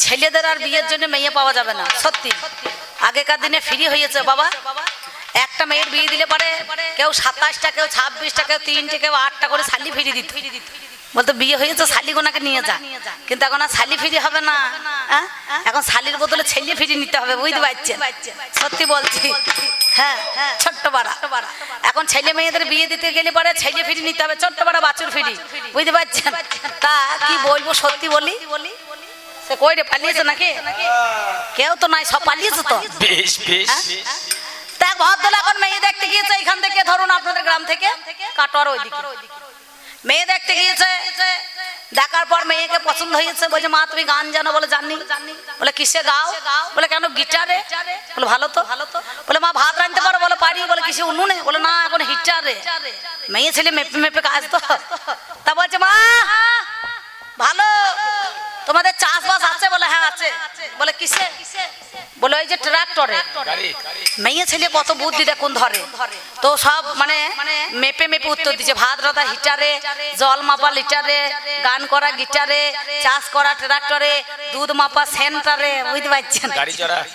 ছেলেদের আর বিয়ের জন্য মেয়ে পাওয়া যাবে না, সত্যি। আগেকার দিনে ফ্রি হয়েছে বাবা, একটা মেয়ের বিয়ে দিলে পারে কেউ 27টা, কেউ 26টা, কেউ 3টে, কেউ 8টা করে শালি ফ্রি দিত। বলতো বিয়ে হয়েছে শালিগোনাকে নিয়ে যা, কিন্তু এখন আর শালি ফ্রি হবে না, এখন শালির বদলে ছেলে ফ্রি নিতে হবে, বুঝতে পারছেন? সত্যি বলছি, হ্যাঁ, ছোট্ট পাড়া। এখন ছেলে মেয়েদের বিয়ে দিতে গেলে পারে ছেলে ফ্রি নিতে হবে, ছোট্ট পাড়া বাছুর ফ্রি, বুঝতে পারছেন? তা কি বলবো, সত্যি বলি। সে কই রে, পালিয়েছে নাকি? কেউ তো নাই, সব পালিয়েছে তো। বেশ বেশ। দেখ ভদ্রলোক এখন মেয়ে দেখতে গিয়েছে, এখান থেকে ধরুন আপনাদের গ্রাম থেকে কাটোয়ার ওইদিকে মেয়ে দেখতে গিয়েছে। দেখার পর মেয়েকে পছন্দ হয়েছে, বলছে মা তুমি গান জানো? বলে জানি। বলে কিসে গাও? বলে কেন গিটারে? বলে ভালো তো। বলে মা ভাত রাঁধতে পারো? বলে পারি। বলে কিসে উনুনে? বলে না, এখন হিটারে। মেয়ে ছেলে মেপে মেপে কাজ তো। তা বলছে মা ভালো, তোমাদের চাষবাস আছে? বলে হ্যাঁ আছে। বলে কিসে? বলে ওই যে ট্রাক্টরে। মেয়ে ছেলে কত বুদ্ধি দেখুন ধরে, তো সব মানে মেপে মেপে উত্তর দিচ্ছে। ভাত রাঁধা হিটারে, জল মাপা লিটারে, গান করা গিটারে, চাষ করা ট্রাক্টরে, দুধ মাপা সেন্টারে, বুঝতে পারছেন?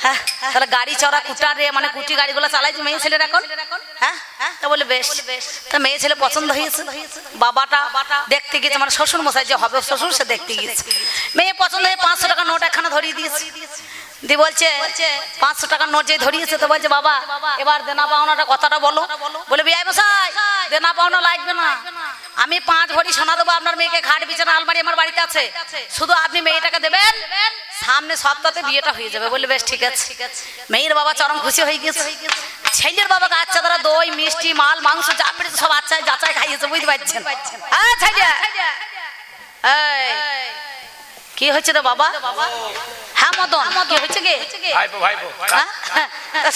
হ্যাঁ, তাহলে গাড়ি চড়া কুটারে, মানে কুটি গাড়িগুলো চালাইছে মেয়ে ছেলের এখন। হ্যাঁ, তা বলে বেশ। তা মেয়ে ছেলে পছন্দ হয়েছে, বাবাটা দেখতে গিয়েছে, মানে শ্বশুর মশাই যে হবে শ্বশুর, সে দেখতে গিয়েছে। মেয়ে পছন্দ হয়ে 500 টাকা নোট একখানা ধরিয়ে দিয়েছে। দি বলছে 500 টাকার নোট যে ধরিয়েছে, তো বলছে বাবা এবার দেনা পাওনাটা কথাটা বলো। বলে বিআই মশাই দেনা পাওনা লাগবে না, আমি 5 ভরি সোনা দেবো আপনার মেয়েকে, খাট বিছানা আলমারি আমার বাড়িতে আছে, শুধু আপনি মেয়েটাকে দেবেন, সামনে সপ্তাহে বিয়েটা হয়ে যাবে। বলে বেশ ঠিক আছে। মেয়ের বাবা চরম খুশি হয়ে গেছে। ছেলের বাবাকে আচ্ছা তারা দই মিষ্টি মাল মাংস যা পেরেছে সব আচ্ছা যাচাই খাইয়েছে, বুঝতে পারছেন? কি হয়েছে রে বাবা? হ্যাঁ মদন, কি হয়েছে গে?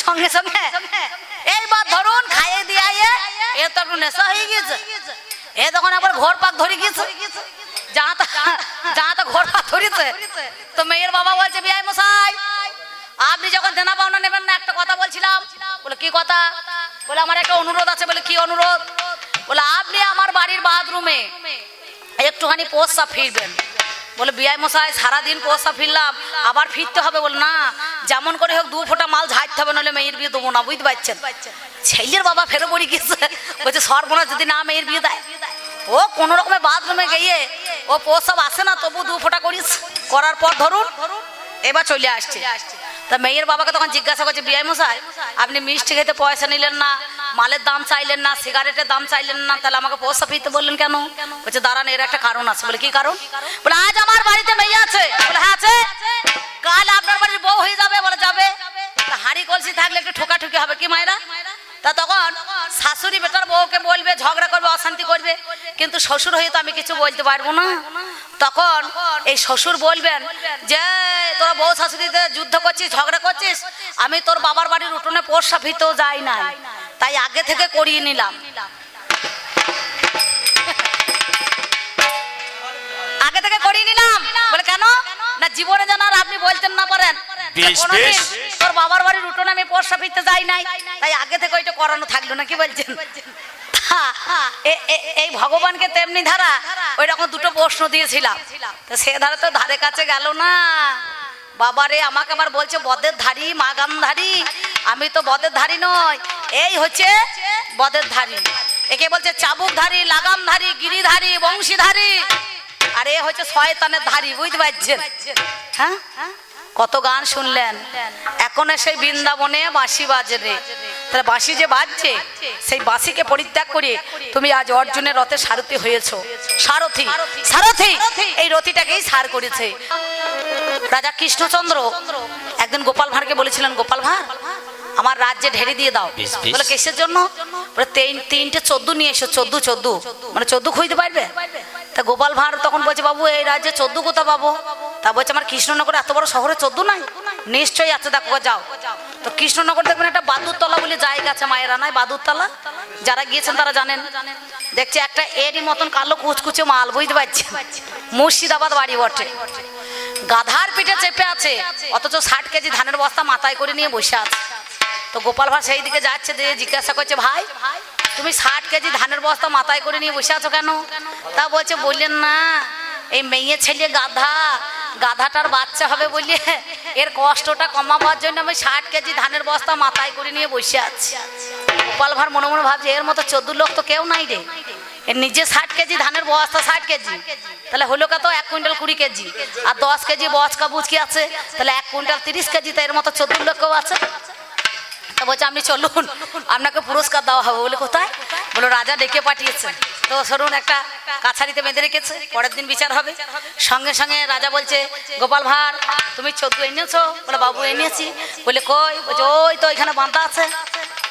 সঙ্গে সঙ্গে এইবার ধরুন খাইয়ে দিয়ে এ তো একটু নেশা হয়ে গিয়েছে, এ তখন আবার ঘর পাক ধরে গিয়েছে, যা ঘর পাক ধরেছে। তো মেয়ের বাবা বলছে বিআই মশাই আপনি যখন দেনা পাওনা নেবেন না, একটা কথা বলছিলাম। বলে কি কথা? বলে আমার একটা অনুরোধ আছে। বলে কি অনুরোধ? বলে আপনি আমার বাড়ির বাথরুমে একটুখানি প্রস্রাব ফিরবেন। বলে বিআই মশাই সারাদিন প্রস্রাব ফিরলাম, আবার ফিরতে হবে? বলে না, যেমন করে হোক 2 ফোঁটা মাল ঝাড়তে হবে, নাহলে মেয়ের বিয়ে দেবো না, বুঝতে পারছেন? ছেলের বাবা ফেরো পড়ে গেছে, বলছে সর্বনাশ যদি না মেয়ের বিয়ে দেয়। ও কোন রকমের বাথরুমে গিয়ে ও প্রস্রাব আসে না, তবু 2 ফোঁটা করিস, করার পর ধরুন এবার চলে আসছে। তা মেয়ের বাবাকে তখন জিজ্ঞাসা করছে বিআই মশাই আপনি মিষ্টি খেতে পয়সা নিলেন না, মালের দাম চাইলেন না, সিগারেটের দাম চাইলেন না, তাহলে আমাকে প্রস্রাব ফিরতে বললেন কেন? বলছে দাঁড়ান এর একটা কারণ আছে। বলে কি কারণ? বলে আজ আমার বাড়িতে মেয়ে আছে। বলে হ্যাঁ আছে। কাল আপনার বাড়ির বউ হয়ে যাবে। বলে যাবে। তা হাঁড়ি কলসি থাকলে একটু ঠোকাঠুকি হবে কি মায়েরা? তা তখন শাশুড়ি বেটার বউকে বলবে, ঝগড়া করবে, অশান্তি করবে, কিন্তু শ্বশুর হয়ে তো আমি কিছু বলতে পারবো না। তখন এই শ্বশুর বলবেন যে তোরা বউ শাশুড়িতে যুদ্ধ করছিস, ঝগড়া করছিস, আমি তোর বাবার বাড়ির উঠোনে প্রস্রাব ফিরতেও যাই না, তাই আগে থেকে করিয়ে নিলাম। আগে থেকে করিয়ে নিলাম। বলে কেন? না জীবনে যেন আর আপনি বলতেন না পারেন তোর বাবার বাড়ির উঠোনে আমি প্রস্রাব ফিরতে যাই নাই, তাই আগে থেকে ওইটা করানো থাকলো না। কি বলছেন? এই ভগবানকে তেমনি ধারা ওই রকম 2টো প্রশ্ন দিয়েছিলাম, তো সে ধারে তো ধারে কাছে গেল না। বাবারে আমাকে আবার বলছে বদের ধারী মাগাম ধারী, আমি তো বদের ধারী নয়, এই হচ্ছে বদের ধারী। একে বলছে চাবুক ধারী, লাগাম ধারী, গিরিধারী, বংশীধারী, আর এ হচ্ছে শয়তানের ধারী, বুঝতে পারছেন? হ্যাঁ, কত গান শুনলেন। এখন সেই বৃন্দাবনে বাঁশি বাজে রে, তাহলে বাঁশি যে বাজছে সেই বাঁশিকে পরিত্যাগ করে তুমি আজ অর্জুনের রথে সারথি হয়েছো। সারথি, সারথি এই রথিটাকেই সার করেছে। রাজা কৃষ্ণচন্দ্র একদিন গোপাল ভাঁড়কে বলেছিলেন, গোপাল ভাঁড় আমার রাজ্যে ঢেরে দিয়ে দাও। বলে কিসের জন্য? বলে 3টে 14 নিয়ে এসো। 14 মানে 14 খুঁজতে পারবে? তা গোপাল ভাঁড় তখন বলছে বাবু এই রাজ্যে 14 কোথা পাবো? তা বলছে আমার কৃষ্ণনগরে এত বড় শহরে 14 নাই। নিশ্চয়ই আছে, দেখো যাও। তো কৃষ্ণনগর দেখবেন একটা বাদুরতলা বলে জায়গা আছে, মায়েরা নাই বাদুরতলা, যারা গিয়েছেন তারা জানেন। দেখছে একটা এরই মতন কালো কুচকুচে মাল, বুঝতে পারছি মুর্শিদাবাদ বাড়ি বটে, গাধার পিঠে চেপে আছে, অথচ 60 কেজি ধানের বস্তা মাথায় করে নিয়ে বসে আছে। তো গোপাল ভাঁড় সেই দিকে যাচ্ছে, দিয়ে জিজ্ঞাসা করছে ভাই তুমি 60 কেজি ধানের বস্তা মাথায় করে নিয়ে বসে আছো কেন? তা বলছে বললেন না এই মেয়ে ছেলে গাধা গাধাটার বাচ্চা হবে বলে এর কষ্টটা কমাবার জন্য আমি 60 কেজি ধানের বস্তা মাথায় করে নিয়ে বসে আছি। গোপাল ভাঁড় মনে মনে ভাবছে এর মতো 14 লোক তো কেউ নাই রে, এর নিজে 60 কেজি ধানের বস্তা 60 কেজি, তাহলে হলো কত 1 কুইন্টাল 20 কেজি, আর 10 কেজি বচকা বুচকি আছে, তাহলে 1 কুইন্টাল 30 কেজি, তো এর মতো 14 লোক কেউ আছে। তা বলছে আপনি চলুন, আপনাকে পুরস্কার দেওয়া হবে। বলে কোথায়? বলো রাজা ডেকে পাঠিয়েছে। তো সরুন একটা কাছারিতে বেঁধে রেখেছে, পরের দিন বিচার হবে। সঙ্গে সঙ্গে রাজা বলছে গোপাল ভাঁড় তুমি 14 এনেছো? বলে বাবু এনেছি। বলে কই? বলছে ওই তো এখানে বাঁধা আছে।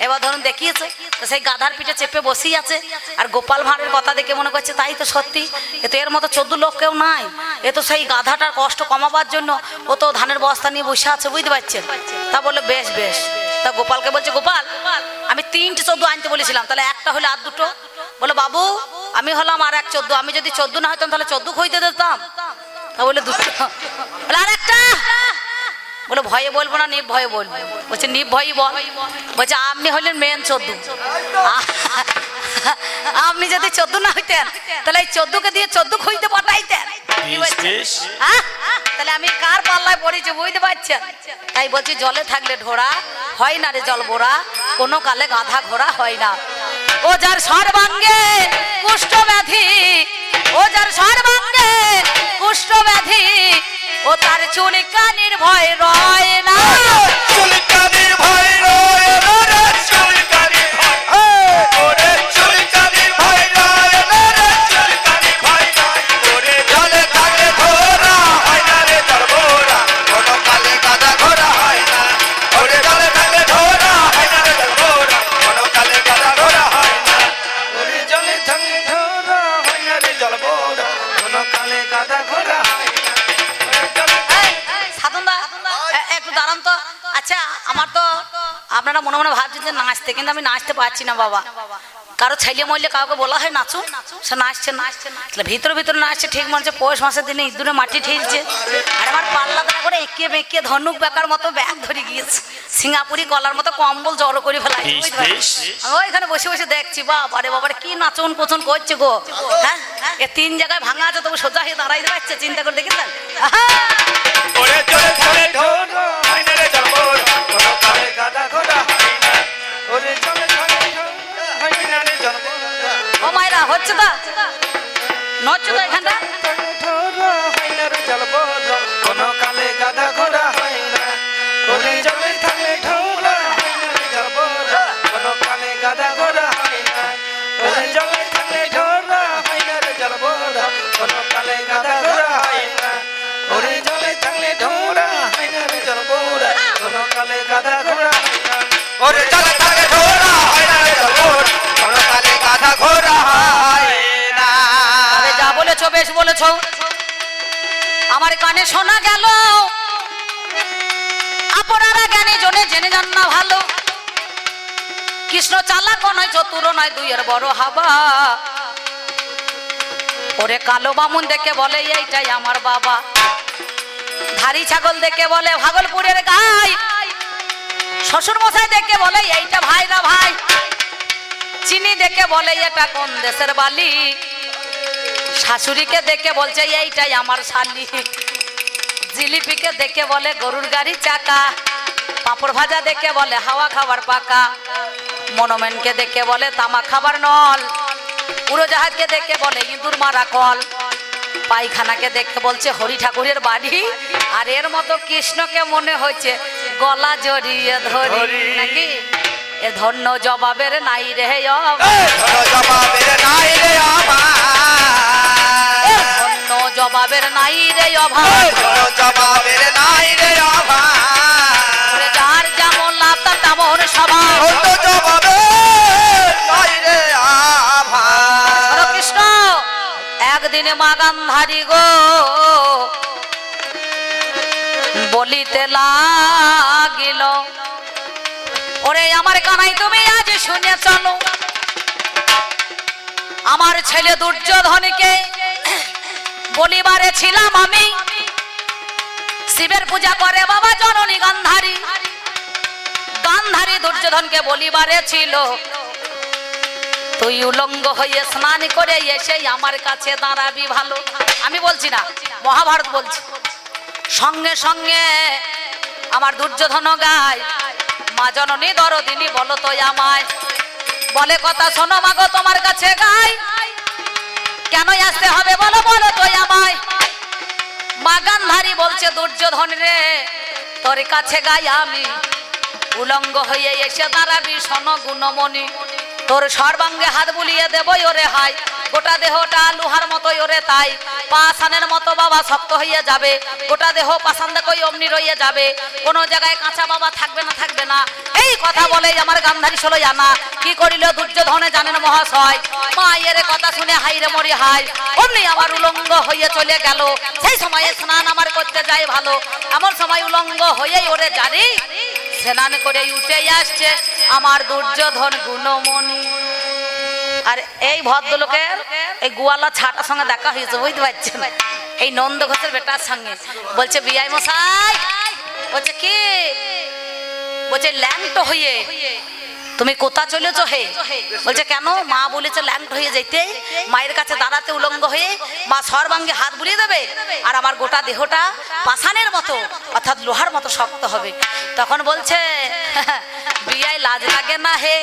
এবার ধরুন দেখিয়েছে, তো সেই গাধার পিঠে চেপে বসেই আছে। আর গোপাল ভাঁড়ের কথা দেখে মনে করছে তাই তো সত্যি, এ তো এর মতো 14 লোক কেউ নাই, এ তো সেই গাধাটার কষ্ট কমাবার জন্য ও তো ধানের বস্তা নিয়ে বসে আছে, বুঝতে পারছেন? তা বললো বেশ বেশ। তা গোপালকে বলছে গোপাল আমি 3টে 14 আনতে বলেছিলাম, তাহলে একটা হলে আর 2টো। বলে বাবু আমি হলাম আর এক 14, আমি যদি 14 না হইতাম তাহলে 14 খইতে দিতাম। তা বলে 2টো। বলে আর একটা। বলে ভয়ে বলবো না নির্ভয়ে বলবো। বলছে নির্ভয়ই বল। বলছে আপনি হলেন মেন 14, আপনি যদি 14 না হইতেন তাহলে এই 14কে দিয়ে 14 খইতে পাঠাইতেন, তাহলে আমি কার পাল্লায় পড়েছি বুঝতে পারছেন? তাই বলছি জলে থাকলে ঢোড়া হয় না রে জল বোরা, কোনো কালে গাধা ঘোড়া হয় না। ও যার সর্বাঙ্গে কুষ্ঠ ব্যাধি, ও যার সর্বাঙ্গে কুষ্ঠ ব্যাধি, ও তার চুলকানির ভয় রয় না। চুলকানির ভয় রয় না রে, চুলকানির ভয়, ওরে চুলকানির ভয় রয় না রে, চুলকানির ভয় রয়। ওরে জলে থাকলে ঘোড়া হয় না রে জলবোরা, কোনো কালে গাধা ঘোড়া হয় না। ওরে জলে থাকলে ঘোড়া হয় না রে জলবোরা, কোনো কালে গাধা ঘোড়া হয় না। ওরে জলে থাকলে ঘোড়া হয় না রে জলবোরা, কোনো কালে গাধা ঘোড়া হয় না। একটু দাঁড়ান তো। আচ্ছা আমার তো আপনারা মনে মনে ভাবছেন যে নাচতে, কিন্তু আমি নাচতে পারছি না বাবা। কারো ছেলে মরলে কাউকে বলা হয় নাচো, সে নাচছে ভিতরে ভিতরে নাচছে। ঠিক মনে হচ্ছে পৌষ মাসের দিনে ইঁদুরে মাটি ঠেলছে, আর আমার পাল্লা ধরা করে এঁকে বেঁকে ধনুক বেকার মতো ব্যাগ ধরে গিয়েছে, সিঙ্গাপুরি গলার মতো কম্বল জড়ো করে ফেলাইছে। ওইখানে বসে বসে দেখছি বাবারে বাবারে কি নাচন কোচন করছে গো। হ্যাঁ এ 3 জায়গায় ভাঙা আছে, তবু সোজা হয়ে দাঁড়াইতে পারছে, চিন্তা করে দেখেছেন? ওরে জলে থাকলে ঘোড়া হয় না রে জলবোরা, কোনো কালে গাধা ঘোড়া হয় না। ওরে জলে থাকলে ঘোড়া হয় না রে জলবোরা, ও মায়েরা হচ্ছে তো নচ্ছে তো এখানটা। ঘোড়া হয় না রে জলবোরা, কোনো কালে গাধা ঘোড়া হয় না। ওরে জলে থাকলে ঘোড়া হয় না রে জলবোরা, কোনো কালে গাধা ঘোড়া হয় না। ওরে জলে থাকলে ঘোড়া হয় না রে জলবোরা, কোনো কালে গাধা ঘোড়া হয় না। ওরে জলে থাকলে ঘোড়া হয় না রে জলবোরা, কোনো কালে গাধা ঘোড়া হয় না। ওরে জলে থাকলে ঘোড়া হয় না রে জলবোরা, কোনো কালে গাধা ঘোড়া হয় না। তবে যা বলেছো বেশ বলেছো, আমার কানে শোনা গেল আপনারা জ্ঞানী জনে জেনে যান না ভালো। কৃষ্ণ চালাক নয় চতুর নয়, দুইয়ের বড় হাবা। ওরে কালো বামুন দেখে বলে এইটাই আমার বাবা, ধারি ছাগল দেখে বলে ভাগলপুরের গাই, শ্বশুর মশাই দেখে বলে এইটা ভাই না ভাই, চিনি দেখে বলে এটা কোন দেশের বালি, শাশুড়িকে দেখে বলছে এইটাই আমার শালি, জিলিপিকে দেখে বলে গরুর গাড়ি চাকা, পাঁপড় ভাজা দেখে বলে হাওয়া খাবার পাকা, মনোমেনকে দেখে বলে তামা খাবার নল, উড়োজাহাজকে দেখে বলে ইঁদুর মারা কল, পায়খানাকে দেখে বলছে হরি ঠাকুরের বাড়ি, আর এর মতো কৃষ্ণকে মনে হয়েছে গলা জড়িয়ে ধরি নাকি। এ ধন্য জবাবের নাই রে জবাবের নাই রে অভাব, ধন্য জবাবের নাই রে অভাব, জবাবের নাই রে অভাব, যার যেমন লাভ তার তেমন স্বভাব, জবাবের নাই রে অভাব। কৃষ্ণ একদিনে মা গান্ধারী গো বলিতে লাগিল, ওরে আমার কানাই তুমি আজ শুনে চলো, আমার ছেলে দুর্যোধনকে বলিবারে ছিলাম আমি, শিবের পূজা করে বাবা জননী গান্ধারী, গান্ধারী দুর্যোধনকে বলিবারে ছিল, তুই উলঙ্গ হয়ে স্নান করে এসে আমার কাছে দাঁড়াবি ভালো। আমি বলছি না, মহাভারত বলছি। সঙ্গে সঙ্গে আমার দুর্যোধন গায়, মা জননী দরদিনী বলো তো আমায়, বলে কথা শোনো মাগো তোমার কাছে গাই, কেন আসতে হবে বলো বলো তো আমায়। মা গান্ধারী বলছে দুর্যোধন রে তোর কাছে গাই আমি, উলঙ্গ হয়ে এসে দাঁড়াবি শোনো গুণমণি, তোর সর্বাঙ্গে হাত বুলিয়ে দেবই ওরে হাই, গোটা দেহটা লোহার মতো ওরে তাই, পাষাণের মতো বাবা শক্ত হইয়া যাবে, গোটা দেহ পাষাণ দেখই অমনি রইয়া যাবে, কোনো জায়গায় কাঁচা বাবা থাকবে না থাকবে না। এই কথা বলে আমার গান্ধারী ষোলো আনা কি করিল দুর্যোধনে জানেন মহাশয়, মায়ের কথা শুনে হাইরে মরি হাই, অমনি আমার উলঙ্গ হয়ে চলে গেল। সেই সময়ে স্নান আমার করতে যাই ভালো, এমন সময় উলঙ্গ হয়েই ওরে জানি স্নান করে উঠে আসছে আমার দুর্যোধন গুণমণি। আর এই ভদ্রলোকের এই গোয়ালা ছাটার সঙ্গে দেখা হয়েছে, বুঝতে পারছেন, এই নন্দ ঘোষের বেটার সঙ্গে। বলছে বিআই মশাই, বলছে কি, বলছে ল্যাংট হয়ে তুমি কোথা চলেছ হে? বলছে কেন? মা বলেছে ল্যাংট হয়ে যেতে, মায়ের কাছে দাঁড়াতে উলঙ্গ হয়ে মা সর্বাঙ্গে হাত বুলিয়ে দেবে, আর আমার গোটা দেহটা পাষাণের মতো অর্থাৎ লোহার মতো শক্ত হবে। তখন বলছে বিয়াই লাজ লাগে না হে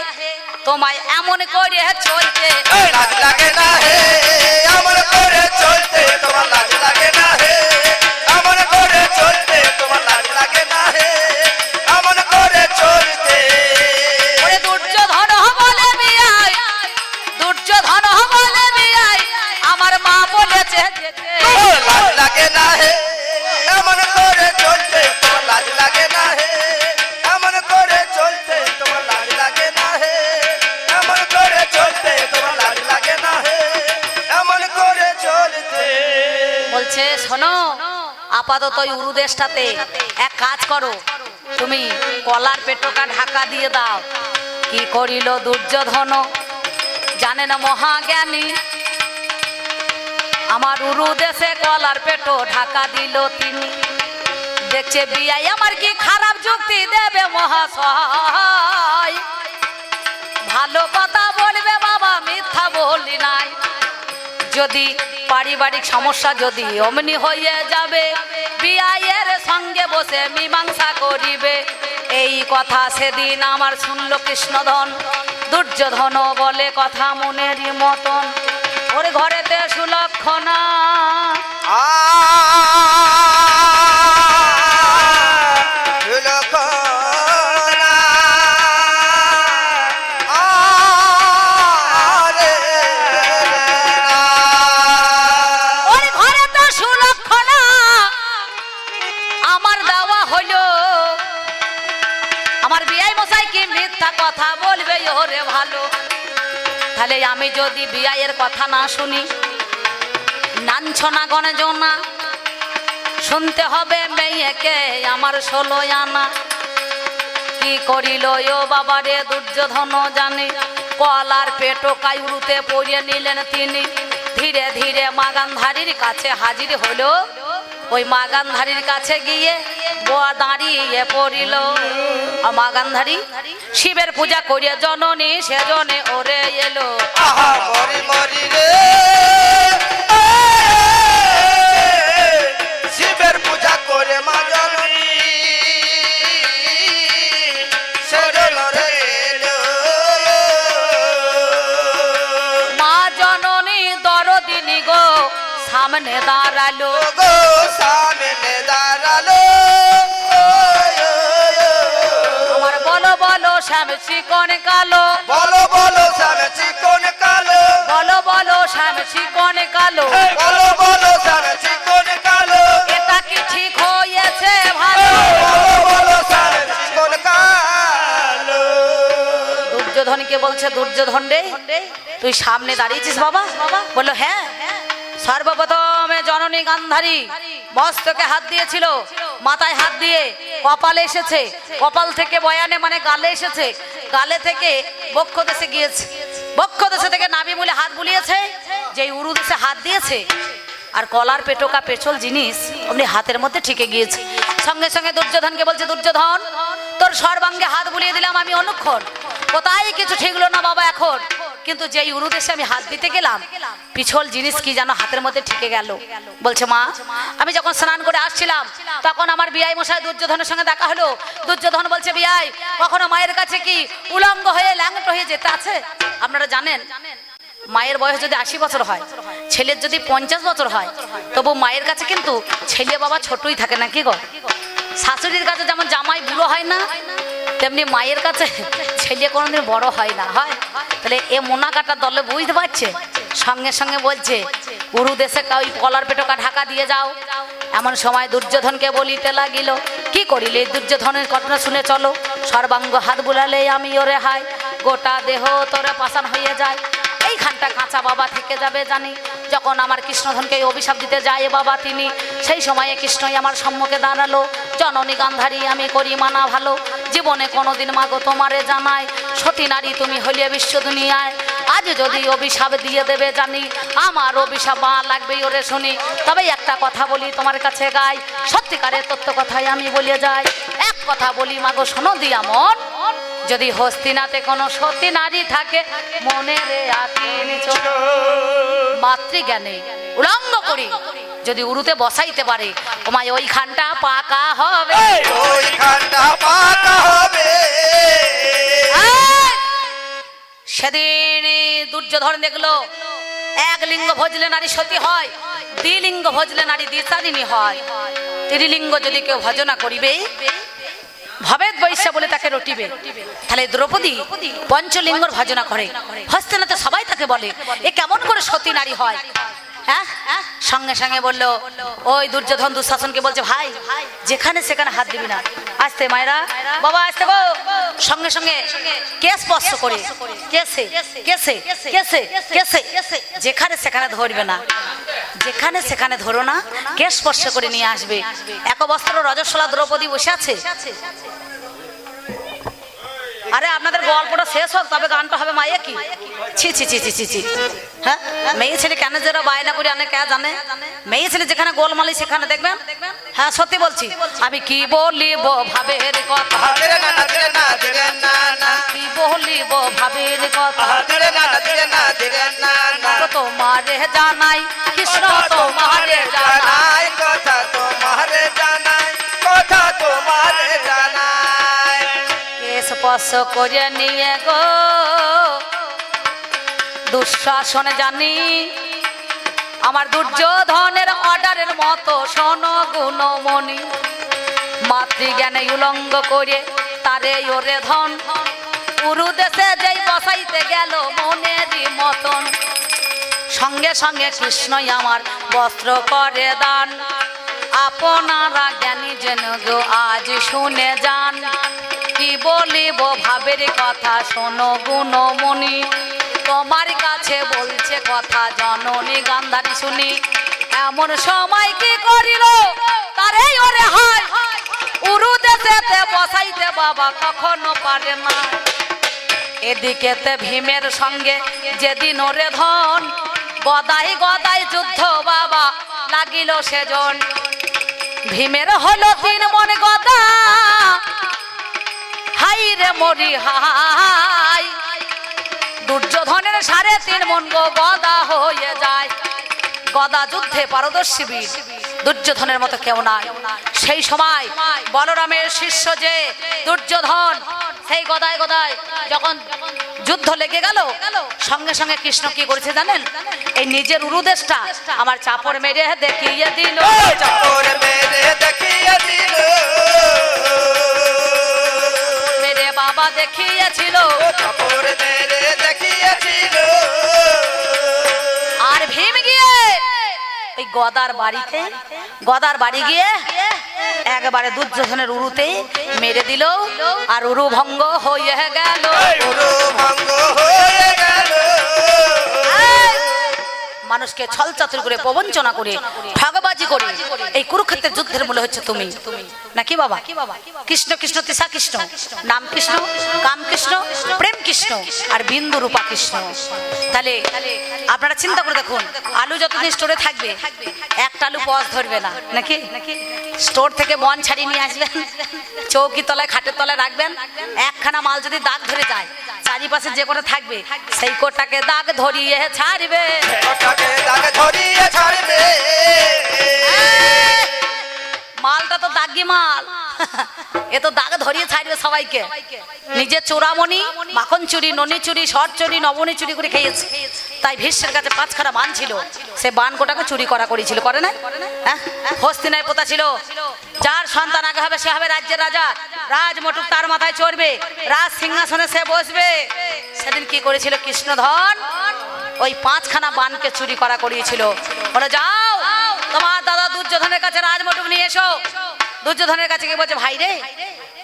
তোমায় এমন করে চলতে, লাজ লাগে না হে এমন করে চলতে, তোমার লাজ লাগে না হে এমন করে চলতে, তোমার লাজ লাগে না হে এমন করে চলতে। ওরে দুর্যোধন বলে বিয়াই, দুর্যোধন বলে বিয়াই আমার মা বলেছে লাজ লাগে না হে এমন করে চলতে, তোমার লাজ লাগে না হে এমন করে চলতে, তোমার লাজ লাগে না হে এমন করে চলতে, তোমার লাজ লাগে না হে এমন করে চলতে। বলছে শোনো আপাতত ওই উরুদেশটাতে এক কাজ করো, তুমি কলার পেটোকা ঢাকা দিয়ে দাও। কি করিল দুর্যোধন জানেন মহাজ্ঞানী, আমার উরুদেশে কলার পেটো ঢাকা দিল তিনি। দেখছে বিয়াই আমার কি খারাপ যুক্তি দেবে মহাশয়, ভালো কথা বলবে বাবা মিথ্যা বলি নাই, যদি পারিবারিক সমস্যা যদি অমনি হয়ে যাবে বিয়াইয়ের সঙ্গে বসে মীমাংসা করিবে। এই কথা সেদিন আমার শুনল কৃষ্ণধন, দুর্যোধন বলে কথা মনেরই মতন, ওর ঘরেতে সুলক্ষণা কথা বলবে ওরে ভালো, তাহলে আমি যদি বিয়াইয়ের কথা না শুনি নাঞ্ছনা গণজনা শুনতে হবে মেয়েকে আমার 16 আনা। কি করিল ও বাবারে দুর্যোধন জানে, কলার পেটোকায় উড়ুতে পড়িয়ে নিলেন তিনি। ধীরে ধীরে মা গান্ধারীর কাছে হাজির হলো, ওই মা গান্ধারীর কাছে গিয়ে বোয়া দাঁড়িয়ে পড়িল। মা গান্ধারী শিবের পূজা করিয়া জননী সেজনে ওরে এলো। শিবের পূজা করে মা জননী সেজনে এলো। মা জননী দরদিনী গো সামনে দাঁড়ালো, গো সামনে দাঁড়ালো। আমার বলো বলো শ্যাম চিকন কালো, বলো বলো শ্যাম চিকন কালো, বলো বলো শ্যাম চিকন কালো, বলো বলো শ্যাম চিকন কালো, এটা কি ঠিক হয়েছে ভালো? বলো বলো শ্যাম চিকন কালো। দুর্যোধনকে বলছে দুর্যোধন রে তুই সামনে দাঁড়িয়েছিস বাবা? বললো হ্যাঁ। সর্বপ্রথমে জননী গান্ধারী মস্তকে হাত দিয়েছিল, মাথায় হাত দিয়ে কপালে এসেছে, কপাল থেকে বয়ানে মানে গালে এসেছে, গালে থেকে বক্ষ দেশে গিয়েছে, বক্ষ দেশে থেকে নাভি মূলে হাত বুলিয়েছে, যে উরু দেশে হাত দিয়েছে আর কলার পেটোকা পেছল জিনিস অমনি হাতের মধ্যে ঠিকে গিয়েছে। সঙ্গে সঙ্গে দুর্যোধনকে বলছে দুর্যোধন তোর সর্বাঙ্গে হাত বুলিয়ে দিলাম আমি অনুক্ষণ, কোথায় কিছু ঠিকলো না বাবা এখন, কিন্তু যেই উরুদেশে আমি হাত দিতে গেলাম পিছল জিনিস কি যেন হাতের মধ্যে ঠিকে গেল। বলছে মা আমি যখন স্নান করে আসছিলাম তখন আমার বিআই মশাই দুর্যোধনের সঙ্গে দেখা হলো। দুর্যোধন বলছে বিআই কখনো মায়ের কাছে কি উলঙ্গ হয়ে ল্যাংট হয়ে যেতে আছে? আপনারা জানেন মায়ের বয়স যদি 80 বছর হয়, ছেলের যদি 50 বছর হয়, তবু মায়ের কাছে কিন্তু ছেলে বাবা ছোটই থাকে না কি গো? শাশুড়ির কাছে যেমন জামাই বুড়ো হয় না, তেমনি মায়ের কাছে ছেলে কোনোদিন বড় হয় না, হয়? তাহলে এ মোনা কাটার দলে বুঝতে পারছে, সঙ্গে সঙ্গে বলছে গুরু দেশে ওই কলার পেটকা ঢাকা দিয়ে যাও। এমন সময় দুর্যোধনকে বলিতে লাগিল কি করিলে দুর্যোধনের ঘটনা শুনে চলো। সর্বাঙ্গ হাত বুলালে আমি ওরে হাই, গোটা দেহ তোরে পাষাণ হয়ে যায়। এইখানটা কাঁচা বাবা থেকে যাবে জানি। যখন আমার কৃষ্ণধনকে অভিশাপ দিতে যায় বাবা তিনি, সেই সময়ে কৃষ্ণই আমার সম্মুখে দাঁড়ালো। জননী গান্ধারী আমি করি মানা ভালো, জীবনে কোনোদিন মাগো তোমারে জানাই। সতী নারী তুমি হইলে বিশ্ব দুনিয়ায়, আজ যদি অভিশাপ দিয়ে দেবে জানি, আমার অভিশাপ মা লাগবে ওরে শুনি। তবে একটা কথা বলি তোমার কাছে গাই, সত্যিকারের তত্ত্ব কথাই আমি বলে যাই। এক কথা বলি মাগো শোনো দিয়া মন, যদি হস্তিনাতে কোনো সতী নারী থাকে মনে রে আতিন মাতৃজ্ঞানে উলঙ্গ করি যদি উরুতে বসাইতে পারে ওমায় ওইখানটা পাকা হবে, ওইখানটা পাকা হবে। সেদিন দুর্যোধন দেখলো এক লিঙ্গ ভজলে নারী সতী হয়, দ্বিলিঙ্গ ভজলে নারী দ্বিচারিণী হয়, ত্রিলিঙ্গ যদি কেউ ভজনা করিবে ভবেদ বৈশ্যা বলে তাকে রটিবে। তাহলে দ্রৌপদী পঞ্চলিঙ্গর ভজনা করে, হস্তিনাতে সবাই তাকে বলে এ কেমন করে সতী নারী হয়। হ্যাঁ সঙ্গে সঙ্গে বললো ওই দুর্যোধন দুঃশাসনকে বলছে ভাই যেখানে সেখানে হাত দিবি না, আসতে মায়েরা বাবা আসতে গো। সঙ্গে সঙ্গে কে স্পর্শ করে কেসে কেসে কেসে কেসে যেখানে সেখানে ধরবে না, যেখানে সেখানে ধরো না, কে স্পর্শ করে নিয়ে আসবে। এক বস্ত্র রজস্বলা দ্রৌপদী বসে আছে। আরে আপনাদের গল্পটা শেষ হোক তবে গানটা হবে মায়ে কি ছি ছি ছি ছি ছি ছি। হ্যাঁ মেয়ে ছেলে কেন যারা বায়না করে আনে কে জানে? মেয়ে ছেলে যেখানে গোলমালি সেখানে দেখবেন। হ্যাঁ সত্যি বলছি, আমি কি বলিব ভাবের কথা, কি বলিব ভাবের কথা, তোমারে জানাই কৃষ্ণ তোমারে জানাই, কথা তোমারে জানাই, কথা তোমারে জানাই। স্পর্শ করে নিয়ে গো দুঃশাসন জানি, আমার দুর্যোধনের অর্ডারের মতো শোন গুণমণি, মাতৃজ্ঞানে উলঙ্গ করে তারে ওরে ধন, উরু দেশে যেই বসাইতে গেল মনেরই মতন, সঙ্গে সঙ্গে কৃষ্ণই আমার বস্ত্র করে দান। আপনারা জ্ঞানী যেন গো আজ শুনে যান, কি বলিব ভাবের কথা শোনো গুণমণি, তোমার কাছে বলছে কথা জননী গান্ধারী শুনি। এমন সময় কি করিল তারে ওরে হয়, উরু দেশেতে বসাইতে বাবা কখনো পারে না। এদিকেতে ভীমের সঙ্গে যেদিন ওরে ধন, গদাই গদাই যুদ্ধ বাবা লাগিল সেজন, ভীমের হলো 3 মন গদা, হাই রে মরি হাই, দুর্যোধনের 3.5 মন গদা হয়ে যায়। গদা যুদ্ধে পারদর্শী বীর দুর্যোধনের মতো কেউ নাই। সেই সময় বলরামের শিষ্য যে দুর্যোধন, সেই গদায় গদায় যখন যুদ্ধ লেগে গেল, সঙ্গে সঙ্গে কৃষ্ণ কি করেছে জানেন? এই নিজের উরুদেশটা আমার চাপড় মেরে দেখিয়ে দিল, চাপড় মেরে দেখিয়ে দিল, মেরে বাবা দেখিয়েছিল, চাপড় মেরে দেখিয়েছিল। আর ভীম গিয়ে ওই গদার বাড়ি গিয়ে একবারে দুর্যোধনের উরুতে মেরে দিল, আর উরু ভঙ্গ হয়ে গেল, উরু ভঙ্গ হয়ে গেল। মানুষকে ছল চাতুর করে প্রবঞ্চনা করে ঠগবাজি চাঁদাবাজি করে এই কুরুক্ষেত্রের যুদ্ধের মূলে হচ্ছে তুমি নাকি বাবা? কৃষ্ণ কৃষ্ণ তিসা কৃষ্ণ, নাম কৃষ্ণ, কাম কৃষ্ণ, প্রেম কৃষ্ণ, আর বিন্দু রূপা কৃষ্ণ। তাহলে আপনারা চিন্তা করে দেখুন, আলু যতদিন স্টোরে থাকবে একটা আলু পজ ধরবে না নাকি? স্টোর থেকে বন ছাড়িয়ে নিয়ে আসবেন, চৌকি তলায় খাটের তলায় রাখবেন, একখানা মাল যদি দাগ ধরে যায় চারিপাশে যে কোটা থাকবে সেই কোটাকে দাগ ধরিয়ে ছাড়বে। ওটাকে দাগ ধরিয়ে ছাড়বে। মালটা তো দাগি মাল, এ তো দাগ ধরিয়ে ছাড়বে সবাইকে। নিজের চোরামণি, মাখন চুরি, ননি চুরি, শর্ট চুরি, নবনী চুরি করে খেয়েছে। তাই ভীষ্মের কাছে 5খানা বান ছিল, সে বান কোটাকে চুরি করা করেছিল, করে না? হস্তিনায় পোতা ছিল, যার সন্তান আগে হবে সে হবে রাজ্যের রাজা, রাজমটুক তার মাথায় চড়বে, রাজ সিংহাসনে সে বসবে। সেদিন কি করেছিল কৃষ্ণধন? ওই 5খানা বানকে চুরি করা করিয়েছিল। বলে যাও তোমার দাদা দুর্যোধনের কাছে রাজমটুক নিয়ে এসো। দুর্যোধনের কাছে গিয়ে বলছে, ভাই রে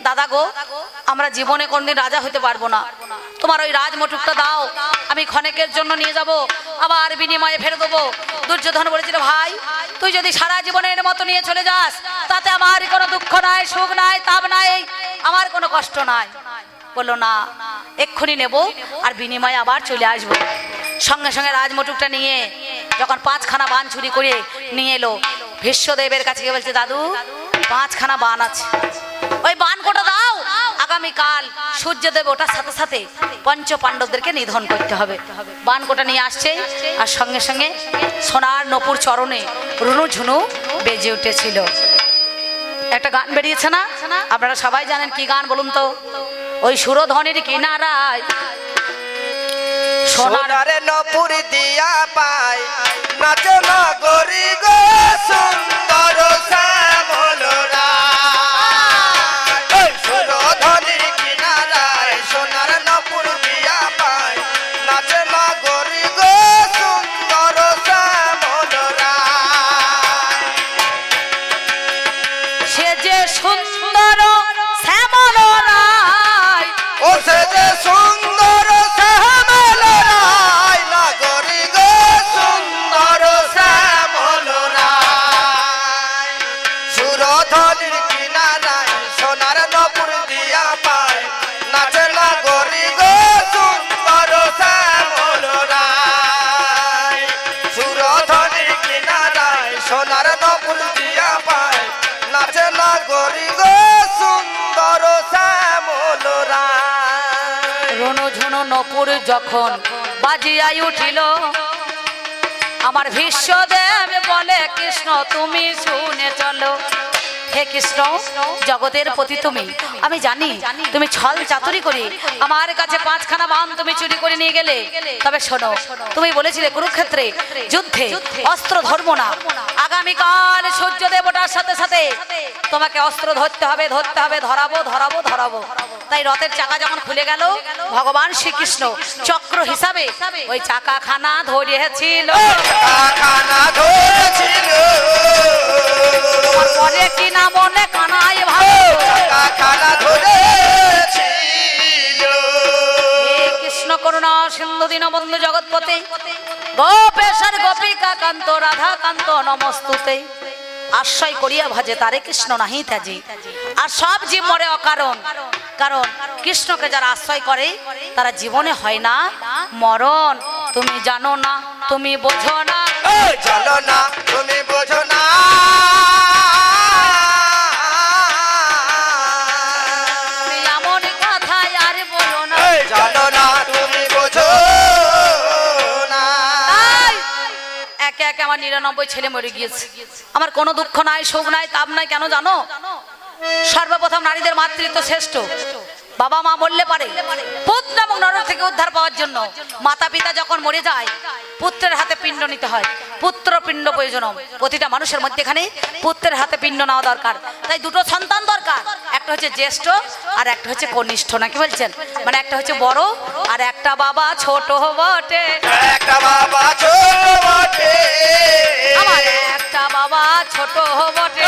দাদা গো, আমরা জীবনে কোনদিন রাজা হতে পারবো না, তোমার ওই রাজমটুকটা দাও, আমি ক্ষণেকের জন্য নিয়ে যাব, আবার বিনিময়ে ফেরত দেবো। দুর্যোধন বলেছিল, ভাই তুই যদি সারা জীবনের মতো নিয়ে চলে যাস তাতে আমার কোনো দুঃখ নাই, সুখ নাই, তাপ নাই, আমার কোনো কষ্ট নাই। বললো না, এক্ষুনি নেব আর বিনিময়ে আবার চলে আসবো। সঙ্গে সঙ্গে রাজমটুকটা নিয়ে যখন 5খানা বান চুরি করে নিয়ে এলো, ভীষ্মদেবের কাছে গিয়ে বলছে, দাদু 5খানা বান আছে, ওই বান কোটা দাও, আগামীকাল সূর্যদেব ওটার সাথে সাথে পঞ্চ পাণ্ডবদেরকে নিধন করতে হবে। বান কোটা নিয়ে আসছে, আর সঙ্গে সঙ্গে সোনার নপুর চরণে রুনু ঝুনু বেজে উঠেছিল। একটা গান বেরিয়েছে না, আপনারা সবাই জানেন কি গান বলুন তো? ওই সুরধ্বনির কিনারায় সোনার নপুর দিয়া পায়, নাচে না গরি গো সুন্দর শ্যামল রায়। সুরধনির কিনারায় সোনার নপুর দিয়া পায়, নাচে না গরি গো সুন্দর শ্যামল রায়। সে যে সুন্দর শ্যামল রায়, ও সে যে সুন্দর শ্যামল রায়, নগরী গো সুন্দর শ্যামল রায়। সুরধনির কিনারায় সোনার নপুর দিয়া পায়, নাচে নগরী গো সুন্দর শ্যামল রায়। সুরধনির কিনারায় সোনার নপুর দিয়া পায়, নাচে নগরী গো সুন্দর শ্যামল রায়। রুনু ঝুনু নপুর যখন বাজিয়াই উঠিল, আমার ভীষ্মদেব বলে, কৃষ্ণ তুমি শুনে চলো। হে কৃষ্ণ, জগতের প্রতি তুমি, আমি জানি তুমি ছল চাতুরি করে আমার কাছে 5খানা বান তুমি চুরি করে নিয়ে গেলে। তবে শোনো, তুমি বলেছিলে কুরুক্ষেত্রে যুদ্ধে অস্ত্র ধরবো না, আগামীকাল সূর্য দেবতার সাথে সাথে তোমাকে অস্ত্র ধরতে হবে, ধরতে হবে, ধরাবো ধরাবো ধরাবো। তাই রথের চাকা যখন খুলে গেল, ভগবান শ্রীকৃষ্ণ চক্র হিসাবে ওই চাকাখানা ধরিয়েছিল। চাকাখানা ধরেছিল, বলে কি না মনে কানাই ভালো, চাকাখানা ধরেছিল। হে কৃষ্ণ করুণা সিন্ধু দীনবন্ধু জগৎপতে, গোপেশ্বর গোপিকা কান্ত রাধা কান্ত নমস্তুতে। আশ্রয় করিয়া ভাজে তারে কৃষ্ণ নাহি ত্যাজি। আর সব জীব মরে অকারণ, কারণ কৃষ্ণকে যারা আশ্রয় করে তারা জীবনে হয় না মরণ। তুমি জানো না, তুমি বোঝো না, চলো না তুমি বোঝো না, তুমি এমন কথা আর বলো না। জানো না তুমি বোঝো না। তাই একে একে আমার 99 ছেলে মরে গিয়েছে, আমার কোনো দুঃখ নাই, সুখ নাই, তাপ নাই। কেন জানো? সর্বপ্রথম নারীদের মাতৃত্ব শ্রেষ্ঠ। বাবা মা বললে পারে পুত্র এবং নরক থেকে উদ্ধার পাওয়ার জন্য মাতা পিতা যখন মরে যায় পুত্রের হাতে পিণ্ড নিতে হয়। পুত্র পিণ্ড প্রয়োজন, প্রতিটা মানুষের মধ্যেখানে পুত্রের হাতে পিণ্ড নেওয়া দরকার। তাই দুটো সন্তান দরকার, একটা হচ্ছে জ্যেষ্ঠ আর একটা হচ্ছে কনিষ্ঠ, নাকি বলছেন? মানে একটা হচ্ছে বড় আর একটা বাবা ছোট বটে। একটা বাবা ছোট বটে, আমার একটা বাবা ছোট বটে,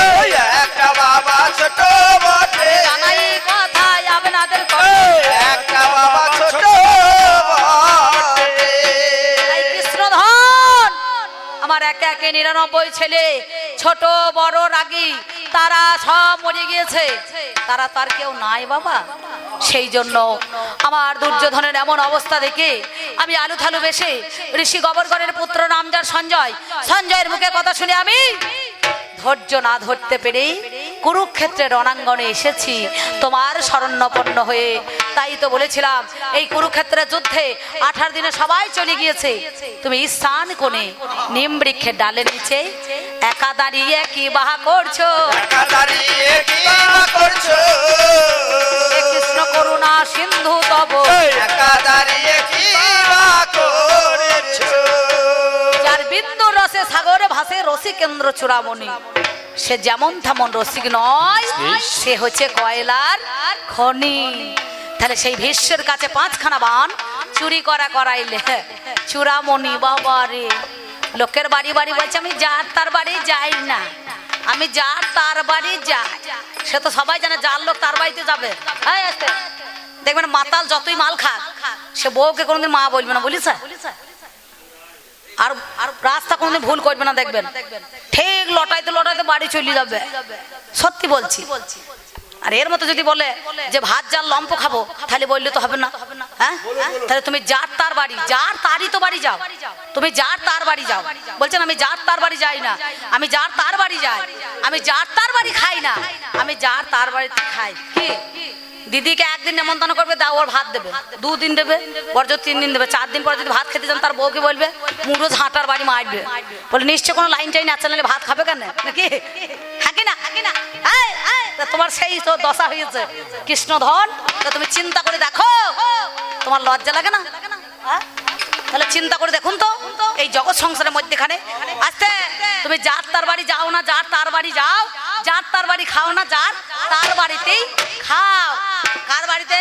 একটা বাবা ছোট বটে, জানাই কথায় আপনাদের একটা বাবা ছোট বটে। কৃষ্ণধন আমার একে একে 99 ছেলে ছোট বড় রাগী তারা সব মরে গিয়েছে, তারা তার কেউ নাই বাবা। সেই জন্য আমার দুর্যোধনের এমন অবস্থা দেখে আমি আলু থালু বেশে ঋষি গবর্গণের পুত্র নাম যার সঞ্জয়, সঞ্জয়ের মুখে কথা শুনে আমি ধৈর্য না ধরতে পেরে কুরুক্ষেত্রের রণাঙ্গনে এসেছি তোমার শরণাপন্ন হয়ে। তাই তো বলেছিলাম এই কুরুক্ষেত্রের যুদ্ধে 18 দিনে সবাই চলে গিয়েছে, তুমি স্থান কোণে নিম বৃক্ষের ডালে নিচে একা দাঁড়িয়ে কি বাহা করছো, একা দাঁড়িয়ে কি বা করছো, হে কৃষ্ণ করুণা সিন্ধু তব, একা দাঁড়িয়ে কি বা করছো। যার বিন্দু রসে সাগরে ভাসে রসিকেন্দ্র চূড়ামণি, সে যেমন তেমন রসিক নয়, সে হচ্ছে কয়লার খনি। তাহলে সেই ভীষ্মের কাছে 5খানা বান চুরি করাইলে চূড়ামণি বাবা রে, লোকের বাড়ি বাড়ি বলছে আমি যার তার বাড়ি যাই না, আমি যার তার বাড়ি যাই। সে তো সবাই জানে যার লোক তার বাড়িতে যাবে। এই আসতে দেখবেন মাতাল যতই মাল খাক সে বউকে কোনোদিন মা বলবে না, বলিস আর রাস্তা কোনোদিন ভুল করবে না, দেখবেন ঠিক লটাইতে লটাইতে বাড়ি চলে যাবে, সত্যি বলছি। আর এর মতো যদি বলে যে ভাত জাল লম্প খাবো তাহলে বললে তো হবে না, হ্যাঁ? তাহলে তুমি যার তার বাড়ি, যার তারই তো বাড়ি যাও, তুমি যার তার বাড়ি যাও। বলছেন আমি যার তার বাড়ি যাই না, আমি যার তার বাড়ি যাই, আমি যার তার বাড়ি খাই না, আমি যার তার বাড়িতে খাই। কি দিদিকে একদিন নেমন্তন্ন করবে, দাও ওর ভাত দেবে, 2 দিন দেবে, বর্জ 3 দিন দেবে, 4 দিন পরে যদি ভাত খেতে যান তার বউকে বলবে মুড়ো ঝাঁটার বাড়ি মারবে, বলে নিশ্চয় কোনো লাইন টাইন আছে, নাহলে ভাত খাবে কেন নাকি, হ্যাঁ কি না? তোমার সেই তো দশা হয়েছে কৃষ্ণধন। তুমি চিন্তা করে দেখো, তোমার লজ্জা লাগে না? তাহলে চিন্তা করে দেখুন তো এই জগৎ সংসারের মধ্যেখানে আস্তে তুমি যার তার বাড়ি যাও না, যার তার বাড়ি যাও, যার তার বাড়ি খাও না, যার তার বাড়িতেই খাও। কার বাড়িতে?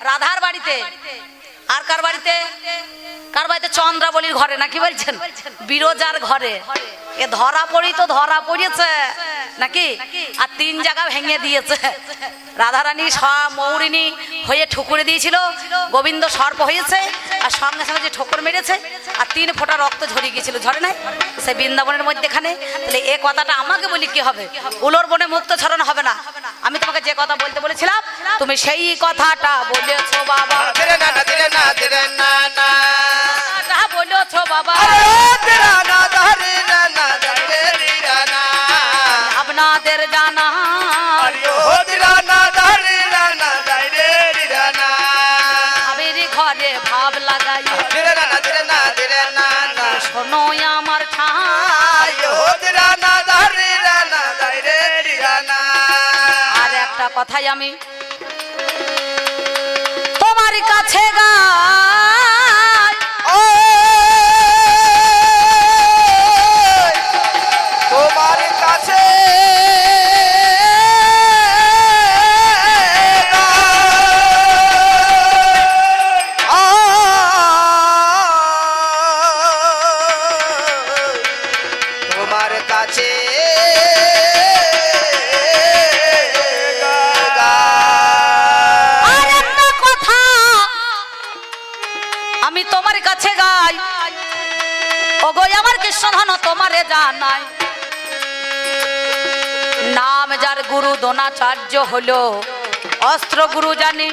রাধার বাড়িতে। আর কার বাড়িতে? কার বাড়িতে? চন্দ্রাবলীর ঘরে, নাকি বলছেন? বিরজার ঘরে। এ ধরা পড়ি তো ধরা পড়িয়েছে নাকি, আর 3 জায়গা ভেঙে দিয়েছে। রাধারানী মৌরিনী হয়ে ঠুকুরে দিয়েছিল, গোবিন্দ সর্প হয়েছে, আর সঙ্গে সঙ্গে যে ঠোকর মেরেছে আর 3 ফোঁটা রক্ত ঝরে গিয়েছিল, ঝরে নাই সে বৃন্দাবনের মধ্যেখানে। তাহলে এ কথাটা আমাকে বলি কি হবে? উলোর বনে মুক্ত ছড়ানো হবে না। আমি তোমাকে যে কথা বলতে বলেছিলাম তুমি সেই কথাটা বলেছো বাবা, বলেছো বাবা। আপনাদের জানা ভাবের ঘরে ভাব লাগাই শোনো আমার ঠাই। আর একটা কথাই আমি তোমার কাছে গাই, তোমার কাছে তোমার কাছে আর একটা কথা আমি তোমার কাছে গাই, ওগো আমার কৃষ্ণধন তোমারে জানাই। নাম যার গুরু দ্রোণাচার্য হলো অস্ত্র গুরু জানি,